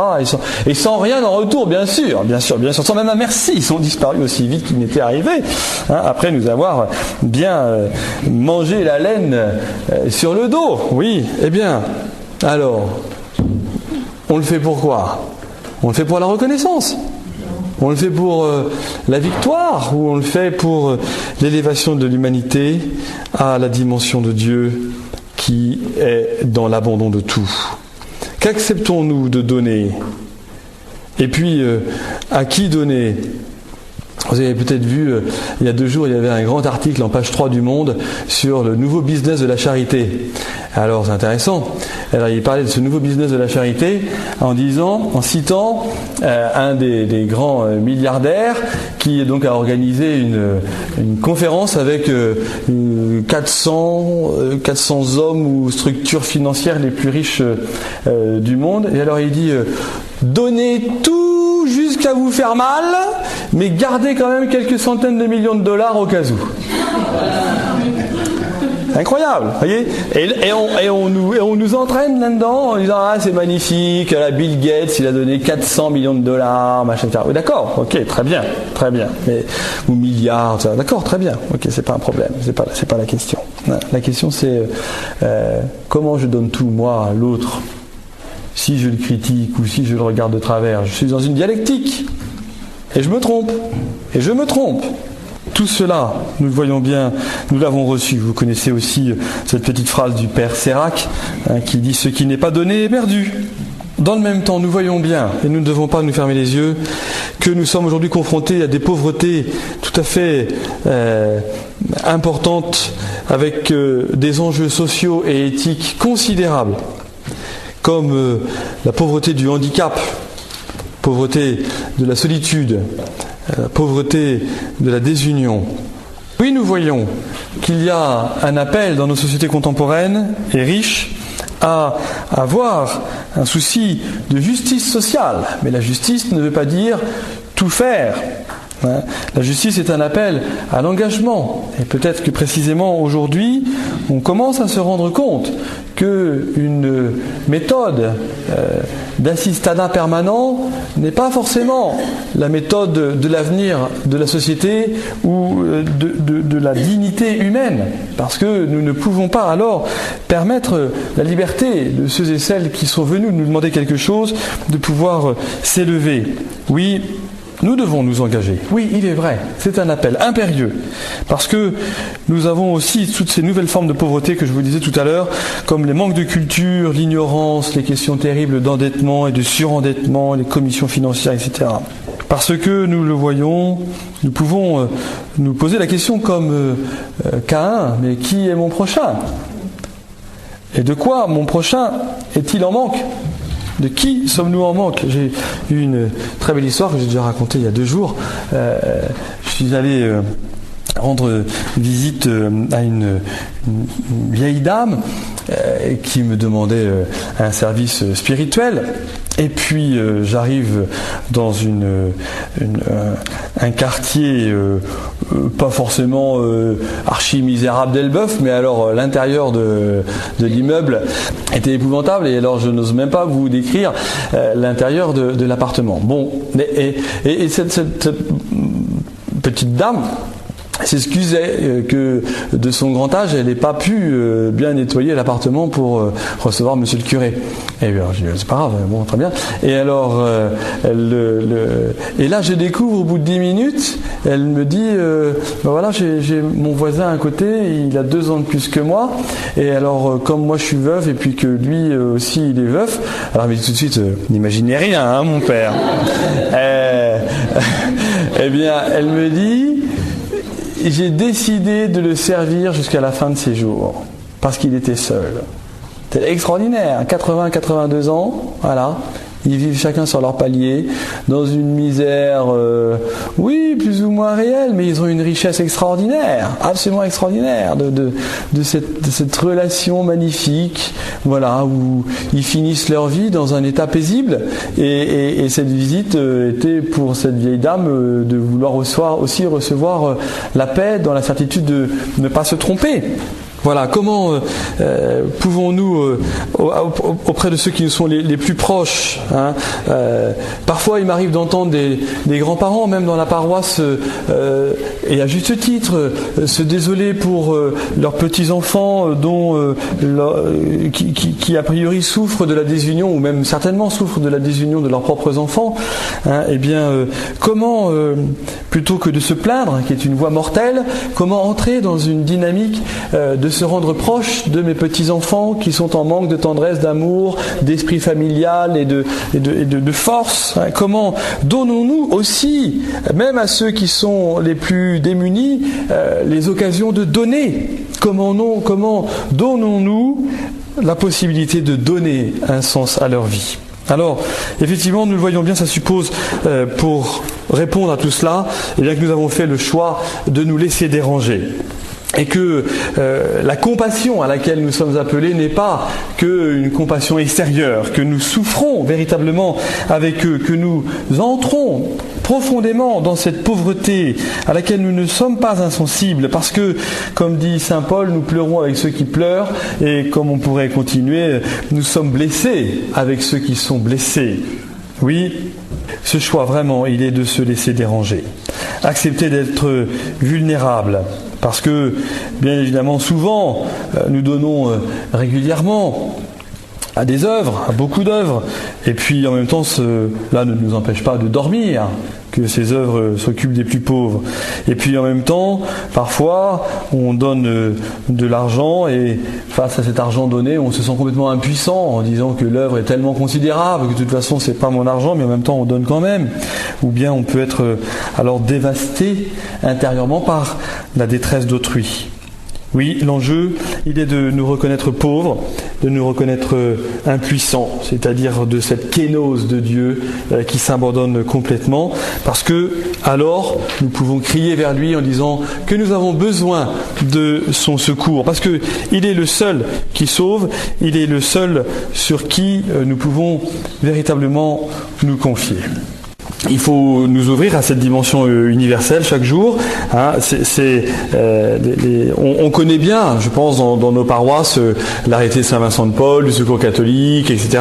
et sans rien en retour, bien sûr, sans même un merci. Ils sont disparus aussi vite qu'ils n'étaient arrivés, après nous avoir bien mangé la laine sur le dos. Oui, eh bien, alors, on le fait pour quoi ? On le fait pour la reconnaissance ? On le fait pour la victoire, ou on le fait pour l'élévation de l'humanité à la dimension de Dieu qui est dans l'abandon de tout ? Qu'acceptons-nous de donner ? Et puis, à qui donner ? Vous avez peut-être vu, il y a 2 jours, il y avait un grand article en page 3 du Monde sur le nouveau business de la charité. Alors, c'est intéressant. Alors, il parlait de ce nouveau business de la charité en citant un des grands milliardaires qui donc a organisé une conférence avec 400 hommes ou structures financières les plus riches du monde. Et alors, il dit donnez tout jusqu'à vous faire mal, mais gardez quand même quelques centaines de millions de dollars au cas où. Incroyable, voyez, et on nous entraîne là-dedans en disant ah c'est magnifique, la Bill Gates il a donné 400 millions de dollars, machin, etc. Oui, d'accord, ok, très bien, mais ou milliards, d'accord, très bien, ok, c'est pas un problème, c'est pas la question. La question c'est comment je donne tout moi à l'autre. Si je le critique ou si je le regarde de travers, je suis dans une dialectique. Et je me trompe. Tout cela, nous le voyons bien, nous l'avons reçu. Vous connaissez aussi cette petite phrase du père Sérac qui dit « Ce qui n'est pas donné est perdu ». Dans le même temps, nous voyons bien, et nous ne devons pas nous fermer les yeux, que nous sommes aujourd'hui confrontés à des pauvretés tout à fait importantes, avec des enjeux sociaux et éthiques considérables, comme la pauvreté du handicap, pauvreté de la solitude, pauvreté de la désunion. Oui, nous voyons qu'il y a un appel dans nos sociétés contemporaines et riches à avoir un souci de justice sociale. Mais la justice ne veut pas dire tout faire. La justice est un appel à l'engagement. Et peut-être que précisément aujourd'hui, on commence à se rendre compte qu'une méthode d'assistanat permanent n'est pas forcément la méthode de l'avenir de la société ou de la dignité humaine. Parce que nous ne pouvons pas alors permettre la liberté de ceux et celles qui sont venus nous demander quelque chose de pouvoir s'élever. Oui, nous devons nous engager. Oui, il est vrai, c'est un appel impérieux. Parce que nous avons aussi toutes ces nouvelles formes de pauvreté que je vous disais tout à l'heure, comme les manques de culture, l'ignorance, les questions terribles d'endettement et de surendettement, les commissions financières, etc. Parce que nous le voyons, nous pouvons nous poser la question comme Caïn, mais qui est mon prochain? Et de quoi mon prochain est-il en manque? De qui sommes-nous en manque? J'ai eu une très belle histoire que j'ai déjà racontée il y a 2 jours. Je suis allé rendre visite à une vieille dame qui me demandait un service spirituel. Et puis j'arrive dans un quartier pas forcément archi misérable d'Elbeuf, mais alors l'intérieur de l'immeuble était épouvantable, et alors je n'ose même pas vous décrire l'intérieur de l'appartement. Bon, et cette petite dame s'excusait que de son grand âge, elle n'ait pas pu bien nettoyer l'appartement pour recevoir monsieur le curé. Et bien, je dis, c'est pas grave, bon, très bien. Et alors, et là, je découvre au bout de 10 minutes, elle me dit, ben voilà, j'ai mon voisin à côté, il a 2 ans de plus que moi, et alors, comme moi je suis veuf, et puis que lui aussi il est veuf, alors elle me dit tout de suite, n'imaginez rien, hein, mon père. Eh bien, elle me dit, j'ai décidé de le servir jusqu'à la fin de ses jours, parce qu'il était seul. C'est extraordinaire, 80-82 ans, voilà, ils vivent chacun sur leur palier, dans une misère, oui, plus ou moins réelle, mais ils ont une richesse extraordinaire, absolument extraordinaire, de cette relation magnifique, voilà, où ils finissent leur vie dans un état paisible, et cette visite était pour cette vieille dame de vouloir aussi recevoir la paix dans la certitude de ne pas se tromper. Voilà, comment pouvons-nous, auprès de ceux qui nous sont les plus proches, hein, parfois il m'arrive d'entendre des grands-parents, même dans la paroisse, et à juste titre, se désoler pour leurs petits-enfants qui a priori souffrent de la désunion, ou même certainement souffrent de la désunion de leurs propres enfants. Hein, eh bien, comment, plutôt que de se plaindre, qui est une voie mortelle, comment entrer dans une dynamique de se rendre proche de mes petits-enfants qui sont en manque de tendresse, d'amour, d'esprit familial et de force. Comment donnons-nous aussi, même à ceux qui sont les plus démunis, les occasions de donner? Comment donnons-nous la possibilité de donner un sens à leur vie? Alors, effectivement, nous le voyons bien, ça suppose, pour répondre à tout cela, eh bien que nous avons fait le choix de nous laisser déranger. Et que la compassion à laquelle nous sommes appelés n'est pas qu'une compassion extérieure, que nous souffrons véritablement avec eux, que nous entrons profondément dans cette pauvreté à laquelle nous ne sommes pas insensibles, parce que, comme dit saint Paul, nous pleurons avec ceux qui pleurent, et comme on pourrait continuer, nous sommes blessés avec ceux qui sont blessés. Oui, ce choix vraiment, il est de se laisser déranger. Accepter d'être vulnérable. Parce que, bien évidemment, souvent, nous donnons régulièrement à des œuvres, à beaucoup d'œuvres, et puis en même temps, cela ne nous empêche pas de dormir, que ces œuvres s'occupent des plus pauvres. Et puis en même temps, parfois, on donne de l'argent, et face à cet argent donné, on se sent complètement impuissant en disant que l'œuvre est tellement considérable que de toute façon, c'est pas mon argent, mais en même temps, on donne quand même. Ou bien on peut être alors dévasté intérieurement par la détresse d'autrui. Oui, l'enjeu, il est de nous reconnaître pauvres, de nous reconnaître impuissants, c'est-à-dire de cette kénose de Dieu qui s'abandonne complètement, parce que alors nous pouvons crier vers lui en disant que nous avons besoin de son secours, parce que il est le seul qui sauve, il est le seul sur qui nous pouvons véritablement nous confier. Il faut nous ouvrir à cette dimension universelle chaque jour. Hein, on connaît bien, je pense, dans nos paroisses, l'arrêté Saint-Vincent de Paul, du Secours catholique, etc.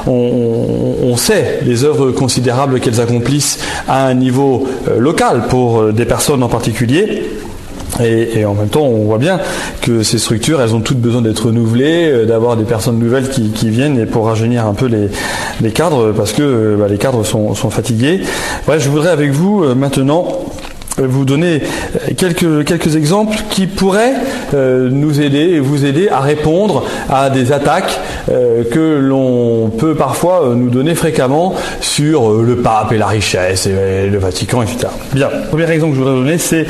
On sait les œuvres considérables qu'elles accomplissent à un niveau local pour des personnes en particulier. Et en même temps, on voit bien que ces structures, elles ont toutes besoin d'être renouvelées, d'avoir des personnes nouvelles qui viennent et pour rajeunir un peu les cadres, parce que les cadres sont fatigués. Bref, je voudrais avec vous maintenant vous donner quelques exemples qui pourraient nous aider et vous aider à répondre à des attaques que l'on peut parfois nous donner fréquemment sur le pape et la richesse et le Vatican, etc. Bien, le premier exemple que je voudrais donner, c'est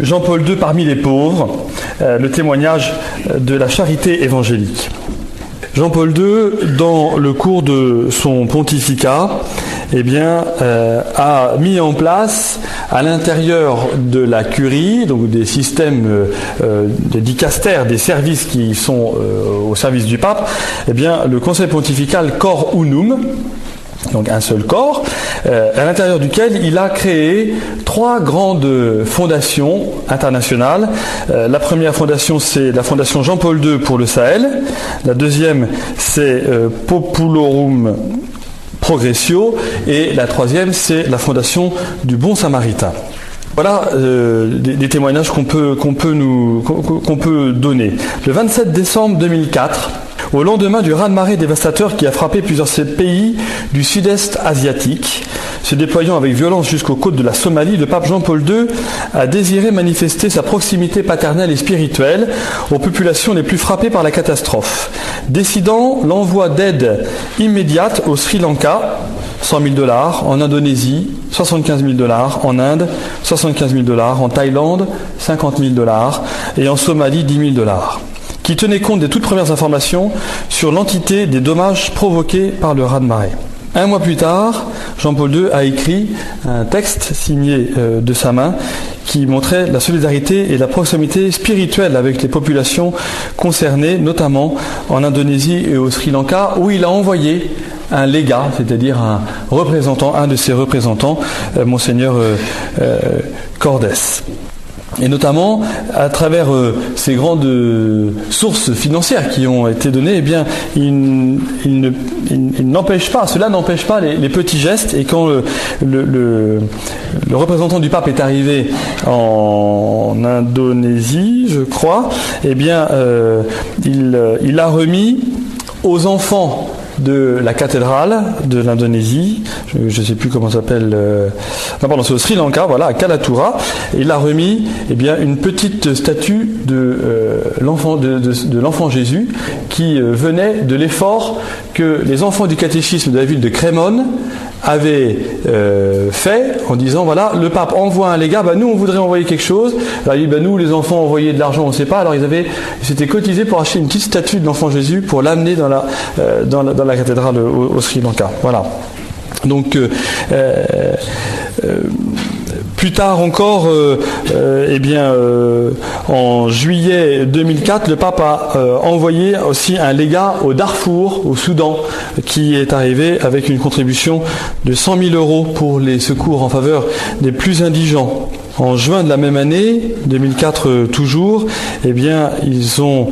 Jean-Paul II parmi les pauvres, le témoignage de la charité évangélique. Jean-Paul II, dans le cours de son pontificat, a mis en place à l'intérieur de la curie, donc des systèmes des dicastères, des services qui sont au service du pape, le conseil pontifical Cor Unum, donc un seul corps, à l'intérieur duquel il a créé 3 grandes fondations internationales. La première fondation, c'est la fondation Jean-Paul II pour le Sahel. La deuxième, c'est Populorum Progressio. Et la troisième, c'est la fondation du Bon Samaritain. Voilà des témoignages qu'on peut donner. Le 27 décembre 2004, au lendemain du raz-de-marée dévastateur qui a frappé plusieurs pays du sud-est asiatique, se déployant avec violence jusqu'aux côtes de la Somalie, le pape Jean-Paul II a désiré manifester sa proximité paternelle et spirituelle aux populations les plus frappées par la catastrophe, décidant l'envoi d'aide immédiate au Sri Lanka, $100 000, en Indonésie, $75 000, en Inde, $75 000, en Thaïlande, $50 000, et en Somalie, $10 000. Qui tenait compte des toutes premières informations sur l'entité des dommages provoqués par le raz-de-marée. Un mois plus tard, Jean-Paul II a écrit un texte signé de sa main qui montrait la solidarité et la proximité spirituelle avec les populations concernées, notamment en Indonésie et au Sri Lanka, où il a envoyé un légat, c'est-à-dire un de ses représentants, Monseigneur Cordes. Et notamment, à travers ces grandes sources financières qui ont été données, cela n'empêche pas les petits gestes. Et quand le représentant du pape est arrivé en Indonésie, je crois, il a remis aux enfants de la cathédrale de l'Indonésie, je ne sais plus comment ça s'appelle, c'est au Sri Lanka, à Kalatura, et il a remis une petite statue de l'enfant Jésus qui venait de l'effort que les enfants du catéchisme de la ville de Crémone avaient fait en disant le pape envoie un légat, nous on voudrait envoyer quelque chose. Alors il dit nous les enfants envoyaient de l'argent, on ne sait pas. Alors ils s'étaient cotisés pour acheter une petite statue de l'enfant Jésus pour l'amener dans la cathédrale au Sri Lanka. Voilà. Donc plus tard encore, en juillet 2004, le pape a envoyé aussi un légat au Darfour, au Soudan, qui est arrivé avec une contribution de 100 000 € pour les secours en faveur des plus indigents. En juin de la même année, 2004 toujours, ils ont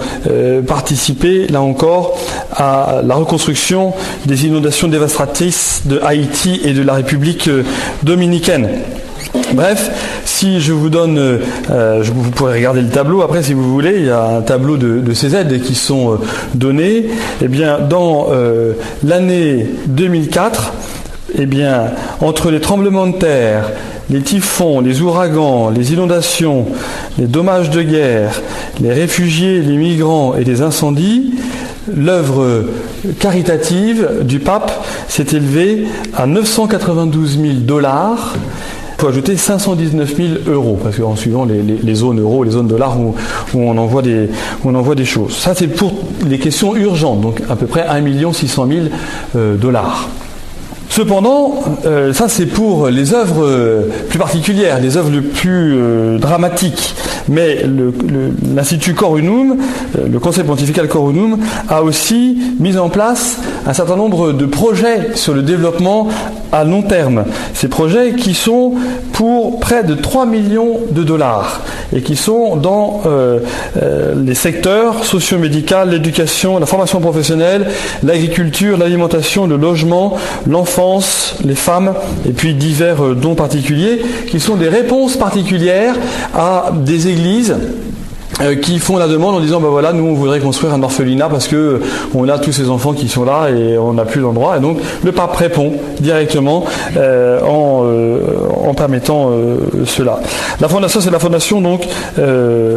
participé, là encore, à la reconstruction des inondations dévastatrices de Haïti et de la République dominicaine. Bref, si je vous donne, vous pourrez regarder le tableau après si vous voulez, il y a un tableau de ces aides qui sont données. Dans l'année 2004, entre les tremblements de terre, les typhons, les ouragans, les inondations, les dommages de guerre, les réfugiés, les migrants et les incendies, l'œuvre caritative du pape s'est élevée à $992 000. Il faut ajouter 519 000 €, parce qu'en suivant les zones euros, les zones dollars où on envoie des choses. Ça, c'est pour les questions urgentes, donc à peu près 1 600 000 $. Cependant, ça c'est pour les œuvres plus particulières, les œuvres les plus dramatiques. Mais l'Institut Cor Unum, le Conseil pontifical Cor Unum, a aussi mis en place un certain nombre de projets sur le développement à long terme. Ces projets qui sont pour près de 3 millions de $, et qui sont dans les secteurs socio-médical, l'éducation, la formation professionnelle, l'agriculture, l'alimentation, le logement, l'enfance, les femmes, et puis divers dons particuliers, qui sont des réponses particulières à des églises qui font la demande en disant nous on voudrait construire un orphelinat parce que on a tous ces enfants qui sont là et on n'a plus d'endroit, et donc le pape répond directement en en permettant cela. La fondation, c'est la fondation, donc,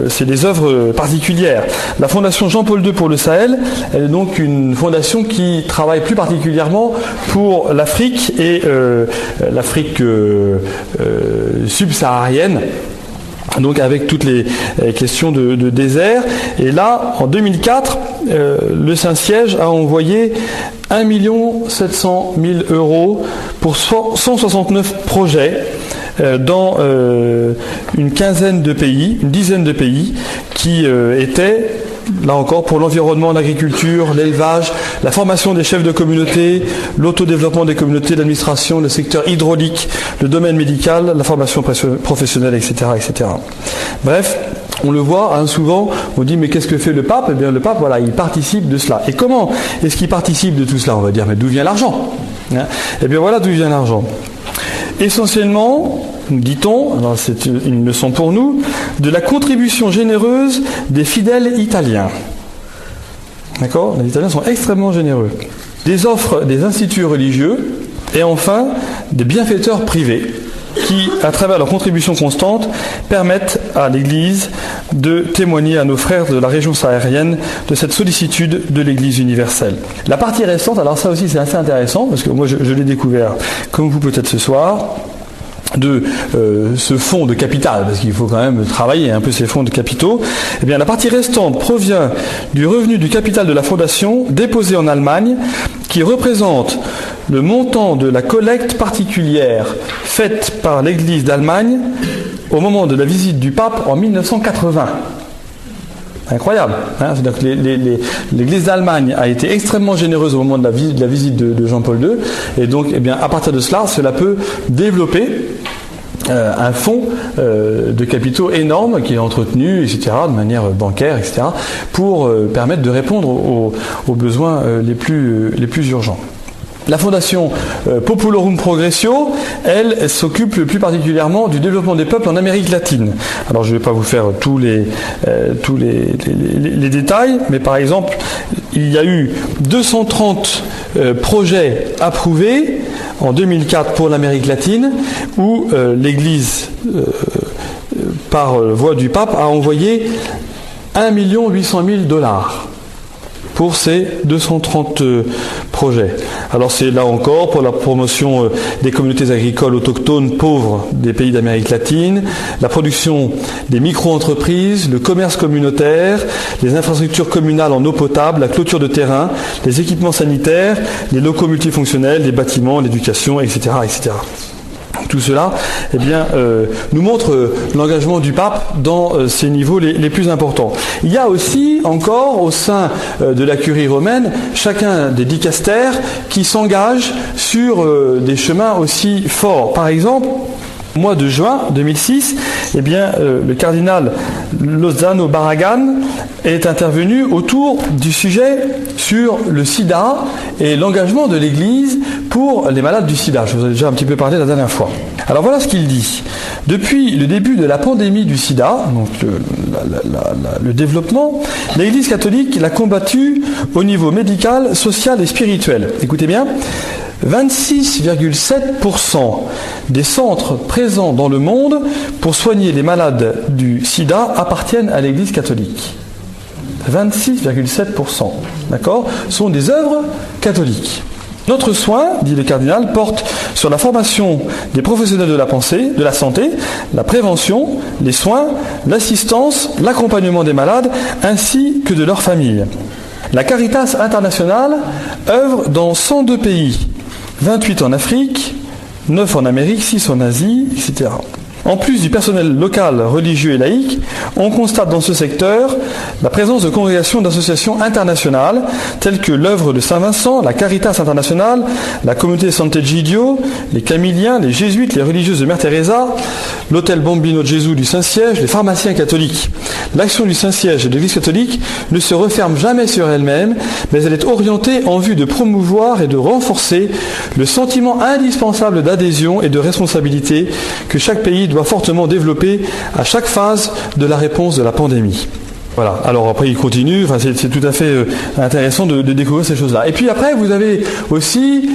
c'est des œuvres particulières. La fondation Jean-Paul II pour le Sahel, elle est donc une fondation qui travaille plus particulièrement pour l'Afrique et l'Afrique subsaharienne, donc avec toutes les questions de désert. Et là, en 2004, le Saint-Siège a envoyé 1 700 000 € pour 169 projets dans une quinzaine de pays, une dizaine de pays, qui étaient, là encore, pour l'environnement, l'agriculture, l'élevage, la formation des chefs de communauté, l'autodéveloppement des communautés, l'administration, le secteur hydraulique, le domaine médical, la formation professionnelle, etc., etc. Bref, on le voit, hein, souvent, on dit mais qu'est-ce que fait le pape? Eh bien le pape, voilà, il participe de cela. Et comment est-ce qu'il participe de tout cela? On va dire, mais d'où vient l'argent, hein? Eh bien voilà d'où vient l'argent. Essentiellement, nous dit-on, alors c'est une leçon pour nous, de la contribution généreuse des fidèles italiens. D'accord? Les Italiens sont extrêmement généreux. Des offres des instituts religieux et enfin des bienfaiteurs privés qui, à travers leur contribution constante, permettent à l'Église de témoigner à nos frères de la région saharienne de cette sollicitude de l'Église universelle. La partie restante, alors ça aussi c'est assez intéressant, parce que moi je l'ai découvert, comme vous peut-être ce soir, de ce fonds de capital, parce qu'il faut quand même travailler un peu ces fonds de capitaux. Eh bien, la partie restante provient du revenu du capital de la Fondation déposé en Allemagne, qui représente le montant de la collecte particulière faite par l'Église d'Allemagne au moment de la visite du pape en 1980. Incroyable, hein? C'est-à-dire que l'Église d'Allemagne a été extrêmement généreuse au moment de la visite de Jean-Paul II, et donc, eh bien, à partir de cela, cela peut développer un fonds de capitaux énorme qui est entretenu, etc., de manière bancaire, etc., pour permettre de répondre aux besoins les plus urgents. La fondation Populorum Progressio, elle s'occupe plus particulièrement du développement des peuples en Amérique latine. Alors je ne vais pas vous faire tous les détails, mais par exemple, il y a eu 230 projets approuvés en 2004 pour l'Amérique latine, où l'Église, par voie du pape, a envoyé 1 800 000 $ pour ces 230 projets. Alors c'est là encore pour la promotion des communautés agricoles autochtones pauvres des pays d'Amérique latine, la production des micro-entreprises, le commerce communautaire, les infrastructures communales en eau potable, la clôture de terrain, les équipements sanitaires, les locaux multifonctionnels, les bâtiments, l'éducation, etc., etc. Tout cela, eh bien, nous montre l'engagement du pape dans ces niveaux les plus importants. Il y a aussi encore au sein de la curie romaine chacun des dicastères qui s'engagent sur des chemins aussi forts. Par exemple, au mois de juin 2006, eh bien, le cardinal Lozano Barragan est intervenu autour du sujet sur le sida et l'engagement de l'Église pour les malades du sida. Je vous ai déjà un petit peu parlé la dernière fois. Alors voilà ce qu'il dit. Depuis le début de la pandémie du sida, donc le développement, l'Église catholique l'a combattu au niveau médical, social et spirituel. Écoutez bien. 26,7% des centres présents dans le monde pour soigner les malades du sida appartiennent à l'Église catholique. 26,7%, d'accord, sont des œuvres catholiques. Notre soin, dit le cardinal, porte sur la formation des professionnels de la pensée, de la santé, la prévention, les soins, l'assistance, l'accompagnement des malades, ainsi que de leurs familles. La Caritas internationale œuvre dans 102 pays, 28 en Afrique, 9 en Amérique, 6 en Asie, etc. En plus du personnel local, religieux et laïque, on constate dans ce secteur la présence de congrégations d'associations internationales telles que l'œuvre de Saint-Vincent, la Caritas internationale, la communauté Sant'Egidio, les Camiliens, les Jésuites, les religieuses de Mère Teresa, l'hôtel Bambino Gesù du Saint-Siège, les pharmaciens catholiques. L'action du Saint-Siège et de l'Église catholique ne se referme jamais sur elle-même, mais elle est orientée en vue de promouvoir et de renforcer le sentiment indispensable d'adhésion et de responsabilité que chaque pays doit fortement développer à chaque phase de la réponse de la pandémie. Voilà. Alors après, il continue. Enfin, c'est tout à fait intéressant de découvrir ces choses-là. Et puis après, vous avez aussi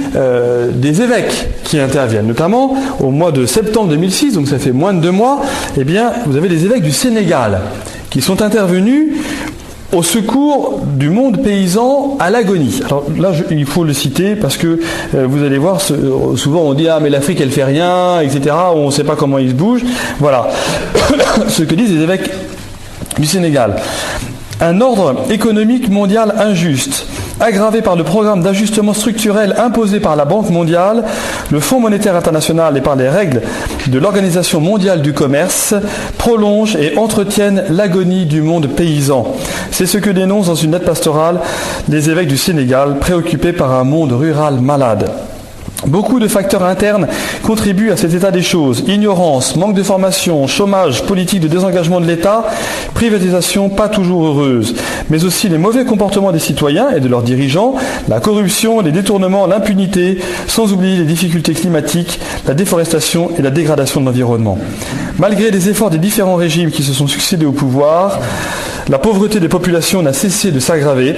des évêques qui interviennent, notamment au mois de septembre 2006, donc ça fait moins de 2 mois. Eh bien, vous avez les évêques du Sénégal qui sont intervenus au secours du monde paysan à l'agonie. Alors là, il faut le citer parce que vous allez voir, souvent on dit « Ah, mais l'Afrique, elle fait rien, etc. » On ne sait pas comment ils se bougent. Voilà ce que disent les évêques du Sénégal. Un ordre économique mondial injuste, aggravé par le programme d'ajustement structurel imposé par la Banque mondiale, le Fonds monétaire international et par les règles de l'Organisation mondiale du commerce, prolongent et entretiennent l'agonie du monde paysan. C'est ce que dénoncent dans une lettre pastorale les évêques du Sénégal, préoccupés par un monde rural malade. Beaucoup de facteurs internes contribuent à cet état des choses. Ignorance, manque de formation, chômage, politique de désengagement de l'État, privatisation pas toujours heureuse, mais aussi les mauvais comportements des citoyens et de leurs dirigeants, la corruption, les détournements, l'impunité, sans oublier les difficultés climatiques, la déforestation et la dégradation de l'environnement. Malgré les efforts des différents régimes qui se sont succédés au pouvoir, la pauvreté des populations n'a cessé de s'aggraver.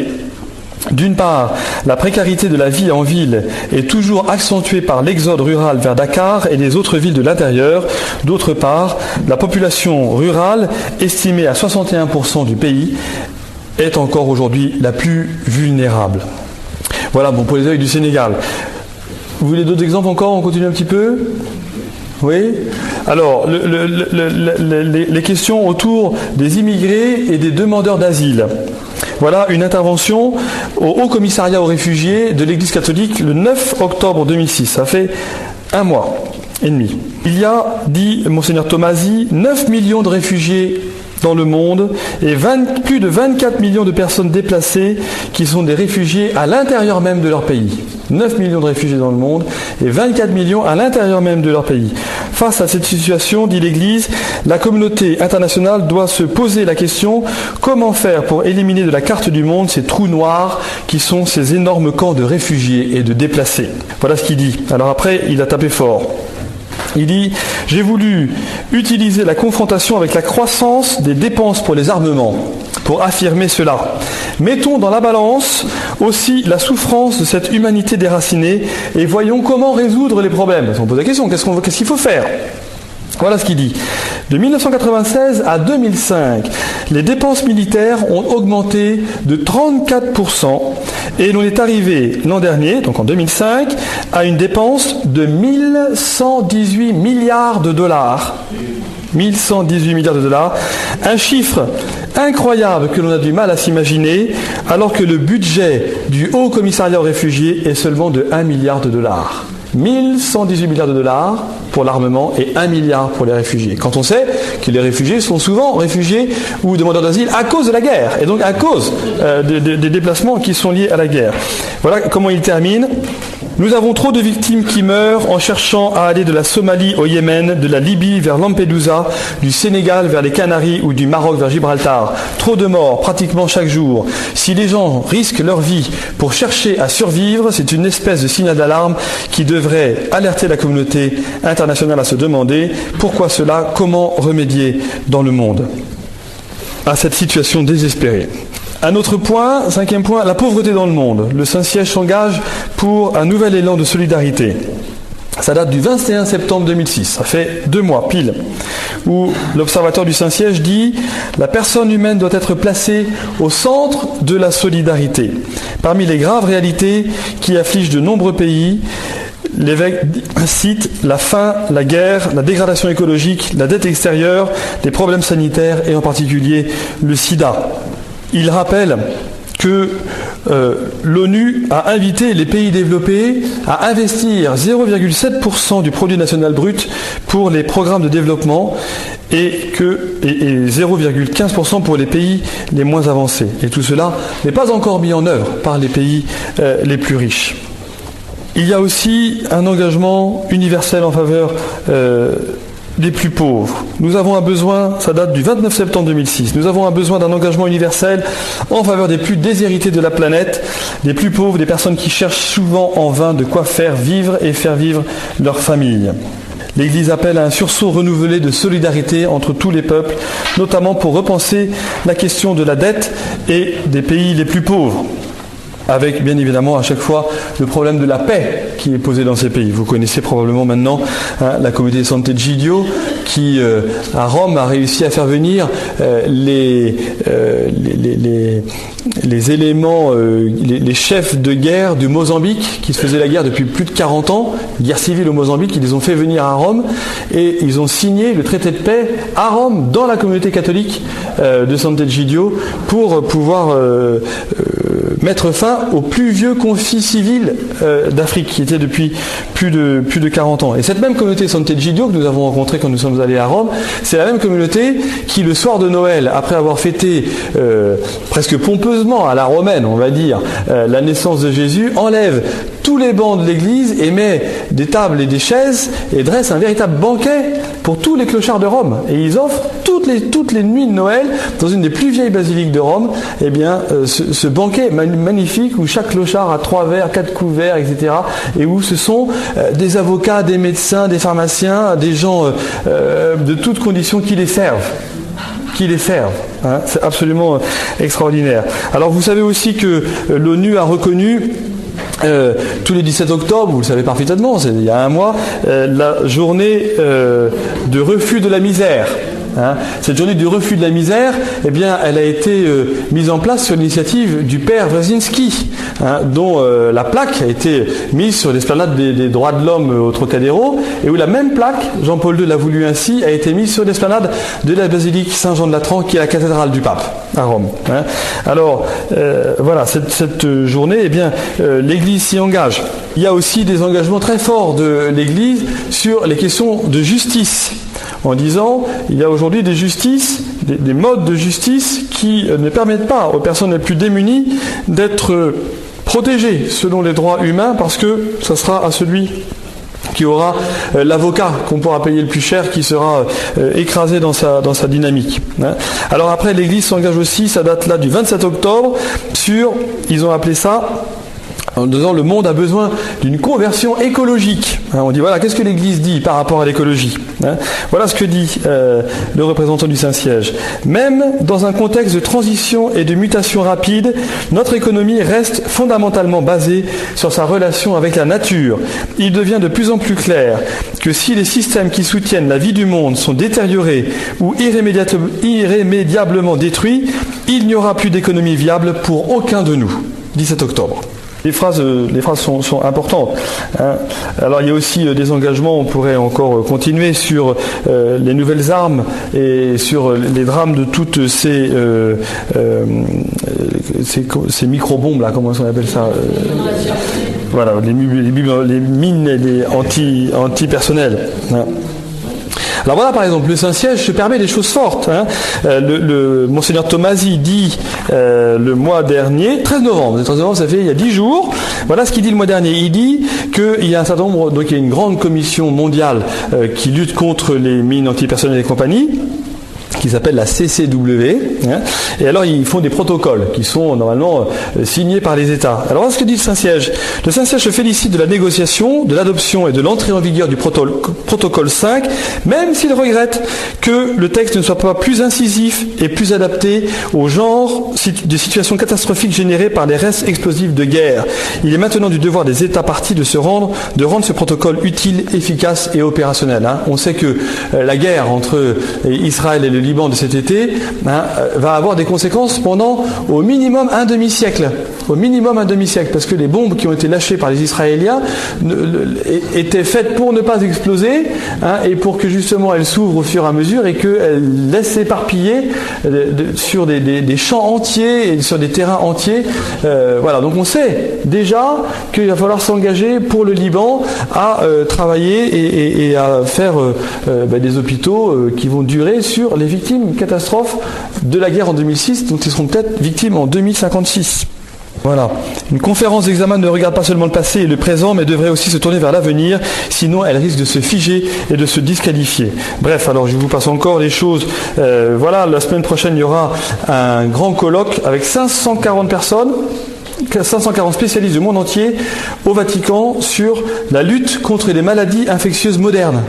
D'une part, la précarité de la vie en ville est toujours accentuée par l'exode rural vers Dakar et les autres villes de l'intérieur. D'autre part, la population rurale, estimée à 61% du pays, est encore aujourd'hui la plus vulnérable. Voilà, bon, pour les évêques du Sénégal. Vous voulez d'autres exemples encore? On continue un petit peu? Oui. Alors, les questions autour des immigrés et des demandeurs d'asile. Voilà une intervention au Haut Commissariat aux réfugiés de l'Église catholique le 9 octobre 2006. Ça fait 1 mois et demi. Il y a, dit Monseigneur Tomasi, 9 millions de réfugiés dans le monde et plus de 24 millions de personnes déplacées qui sont des réfugiés à l'intérieur même de leur pays. 9 millions de réfugiés dans le monde et 24 millions à l'intérieur même de leur pays. Face à cette situation, dit l'Église, la communauté internationale doit se poser la question comment faire pour éliminer de la carte du monde ces trous noirs qui sont ces énormes camps de réfugiés et de déplacés. Voilà ce qu'il dit. Alors après, il a tapé fort. Il dit « J'ai voulu utiliser la confrontation avec la croissance des dépenses pour les armements pour affirmer cela. Mettons dans la balance aussi la souffrance de cette humanité déracinée et voyons comment résoudre les problèmes. » On pose la question, qu'est-ce qu'il faut faire ? Voilà ce qu'il dit. De 1996 à 2005, les dépenses militaires ont augmenté de 34% et l'on est arrivé l'an dernier, donc en 2005, à une dépense de 1118 milliards de dollars. 1118 milliards de dollars, un chiffre incroyable que l'on a du mal à s'imaginer, alors que le budget du Haut Commissariat aux réfugiés est seulement de 1 milliard de dollars. 1118 milliards de dollars pour l'armement et 1 milliard pour les réfugiés. Quand on sait que les réfugiés sont souvent réfugiés ou demandeurs d'asile à cause de la guerre, et donc à cause des déplacements qui sont liés à la guerre. Voilà comment il termine. Nous avons trop de victimes qui meurent en cherchant à aller de la Somalie au Yémen, de la Libye vers Lampedusa, du Sénégal vers les Canaries ou du Maroc vers Gibraltar. Trop de morts pratiquement chaque jour. Si les gens risquent leur vie pour chercher à survivre, c'est une espèce de signal d'alarme qui devrait alerter la communauté internationale à se demander pourquoi cela, comment remédier dans le monde à cette situation désespérée. Un autre point, 5e point, la pauvreté dans le monde. Le Saint-Siège s'engage pour un nouvel élan de solidarité. Ça date du 21 septembre 2006, ça fait 2 mois pile, où l'observateur du Saint-Siège dit « La personne humaine doit être placée au centre de la solidarité. Parmi les graves réalités qui affligent de nombreux pays, l'évêque cite la faim, la guerre, la dégradation écologique, la dette extérieure, les problèmes sanitaires et en particulier le sida. » Il rappelle que l'ONU a invité les pays développés à investir 0,7% du produit national brut pour les programmes de développement et 0,15% pour les pays les moins avancés. Et tout cela n'est pas encore mis en œuvre par les pays les plus riches. Il y a aussi un engagement universel en faveur des plus pauvres. Nous avons un besoin, ça date du 29 septembre 2006, nous avons un besoin d'un engagement universel en faveur des plus déshérités de la planète, des plus pauvres, des personnes qui cherchent souvent en vain de quoi faire vivre et faire vivre leur famille. L'Église appelle à un sursaut renouvelé de solidarité entre tous les peuples, notamment pour repenser la question de la dette et des pays les plus pauvres, avec bien évidemment à chaque fois le problème de la paix qui est posé dans ces pays. Vous connaissez probablement maintenant la communauté Sant'Egidio qui à Rome a réussi à faire venir les éléments, les chefs de guerre du Mozambique qui se faisaient la guerre depuis plus de 40 ans, guerre civile au Mozambique, ils les ont fait venir à Rome et ils ont signé le traité de paix à Rome dans la communauté catholique de Sant'Egidio pour pouvoir mettre fin au plus vieux conflit civil d'Afrique qui était depuis plus de 40 ans. Et cette même communauté Sant'Egidio que nous avons rencontrée quand nous sommes allés à Rome, c'est la même communauté qui le soir de Noël, après avoir fêté presque pompeusement à la romaine, on va dire, la naissance de Jésus, enlève tous les bancs de l'église et met des tables et des chaises et dresse un véritable banquet pour tous les clochards de Rome. Et ils offrent toutes les nuits de Noël, dans une des plus vieilles basiliques de Rome, eh bien, ce banquet magnifique où chaque clochard a 3 verres, 4 couverts, etc. Et où ce sont des avocats, des médecins, des pharmaciens, des gens de toutes conditions qui les servent. Hein. C'est absolument extraordinaire. Alors vous savez aussi que l'ONU a reconnu tous les 17 octobre, vous le savez parfaitement, c'est il y a un mois, la journée de refus de la misère. Hein. Cette journée du refus de la misère, eh bien, elle a été mise en place sur l'initiative du père Wresinski, hein, dont la plaque a été mise sur l'esplanade des droits de l'homme au Trocadéro, et où la même plaque, Jean-Paul II l'a voulu ainsi, a été mise sur l'esplanade de la basilique Saint-Jean-de-Latran, qui est la cathédrale du pape à Rome. Hein. Alors, voilà, cette journée, eh bien, l'Église s'y engage. Il y a aussi des engagements très forts de l'Église sur les questions de justice, en disant il y a aujourd'hui des modes de justice qui ne permettent pas aux personnes les plus démunies d'être protégées selon les droits humains, parce que ça sera à celui qui aura l'avocat qu'on pourra payer le plus cher qui sera écrasé dans sa dynamique. Hein. Alors après, l'Église s'engage aussi, ça date là du 27 octobre, ils ont appelé ça, en disant le monde a besoin d'une conversion écologique. Hein, on dit voilà, qu'est-ce que l'Église dit par rapport à l'écologie, hein. Voilà ce que dit le représentant du Saint-Siège. Même dans un contexte de transition et de mutation rapide, notre économie reste fondamentalement basée sur sa relation avec la nature. Il devient de plus en plus clair que si les systèmes qui soutiennent la vie du monde sont détériorés ou irrémédiablement détruits, il n'y aura plus d'économie viable pour aucun de nous. 17 octobre. Les phrases sont importantes. Hein. Alors il y a aussi des engagements, on pourrait encore continuer sur les nouvelles armes et sur les drames de toutes ces micro-bombes, là, comment on appelle ça voilà, les mines et les anti-personnels. Hein. Alors voilà, par exemple, le Saint-Siège se permet des choses fortes. Hein. Le Monseigneur Tomasi dit le mois dernier, 13 novembre, ça fait il y a 10 jours, voilà ce qu'il dit le mois dernier. Il dit qu'il y a un certain nombre, donc il y a une grande commission mondiale qui lutte contre les mines antipersonnelles et compagnie, qui s'appelle la CCW, hein, et alors ils font des protocoles qui sont normalement signés par les États. Alors voilà ce que dit le Saint-Siège. Le Saint-Siège se félicite de la négociation, de l'adoption et de l'entrée en vigueur du protocole 5, même s'il regrette que le texte ne soit pas plus incisif et plus adapté au genre de situations catastrophiques générées par les restes explosifs de guerre. Il est maintenant du devoir des États partis de rendre ce protocole utile, efficace et opérationnel. Hein. On sait que la guerre entre Israël et le Liban de cet été, hein, va avoir des conséquences pendant au minimum un demi-siècle. Au minimum un demi-siècle, parce que les bombes qui ont été lâchées par les Israéliens étaient faites pour ne pas exploser, hein, et pour que justement elles s'ouvrent au fur et à mesure et qu'elles laissent s'éparpiller sur des champs entiers et sur des terrains entiers. Voilà, donc on sait déjà qu'il va falloir s'engager pour le Liban à travailler et à faire des hôpitaux qui vont durer sur les victimes catastrophes de la guerre en 2006, dont ils seront peut-être victimes en 2056. Voilà. Une conférence d'examen ne regarde pas seulement le passé et le présent, mais devrait aussi se tourner vers l'avenir, sinon elle risque de se figer et de se disqualifier. Bref, alors je vous passe encore les choses. Voilà, la semaine prochaine, il y aura un grand colloque avec 540 personnes, 540 spécialistes du monde entier au Vatican sur la lutte contre les maladies infectieuses modernes.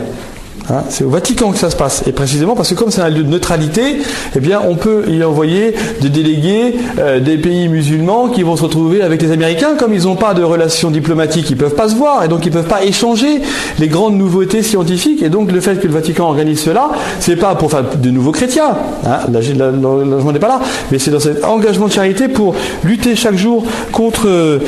Hein, c'est au Vatican que ça se passe. Et précisément parce que comme c'est un lieu de neutralité, eh bien, on peut y envoyer des délégués des pays musulmans qui vont se retrouver avec les Américains. Comme ils n'ont pas de relations diplomatiques, ils ne peuvent pas se voir et donc ils ne peuvent pas échanger les grandes nouveautés scientifiques. Et donc le fait que le Vatican organise cela, c'est pas pour faire de nouveaux chrétiens. Hein, l'engagement n'est pas là, mais c'est dans cet engagement de charité pour lutter chaque jour contre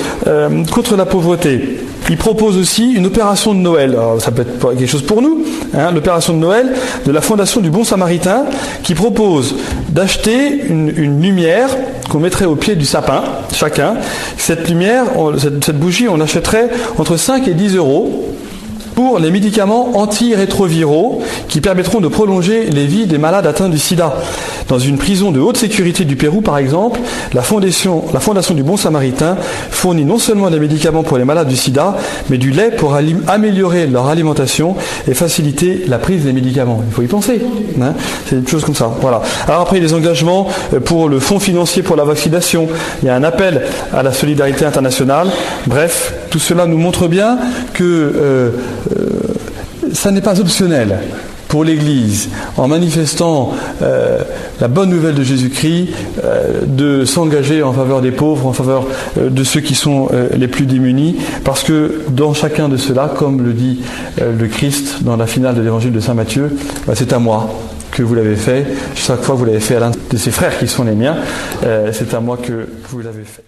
la pauvreté. Il propose aussi une opération de Noël. Alors, ça peut être quelque chose pour nous, hein, l'opération de Noël de la Fondation du Bon Samaritain, qui propose d'acheter une lumière qu'on mettrait au pied du sapin, chacun. Cette lumière, cette bougie, on achèterait entre 5 et 10 euros pour les médicaments antirétroviraux qui permettront de prolonger les vies des malades atteints du sida. Dans une prison de haute sécurité du Pérou, par exemple, la Fondation du Bon Samaritain fournit non seulement des médicaments pour les malades du sida, mais du lait pour améliorer leur alimentation et faciliter la prise des médicaments. Il faut y penser. Hein, c'est une chose comme ça. Voilà. Alors après, les engagements pour le fonds financier pour la vaccination. Il y a un appel à la solidarité internationale. Bref, tout cela nous montre bien que ça n'est pas optionnel pour l'Église, en manifestant la bonne nouvelle de Jésus-Christ, de s'engager en faveur des pauvres, en faveur de ceux qui sont les plus démunis, parce que dans chacun de ceux-là, comme le dit le Christ dans la finale de l'évangile de Saint Matthieu, c'est à moi que vous l'avez fait, chaque fois que vous l'avez fait à l'un de ses frères qui sont les miens, c'est à moi que vous l'avez fait.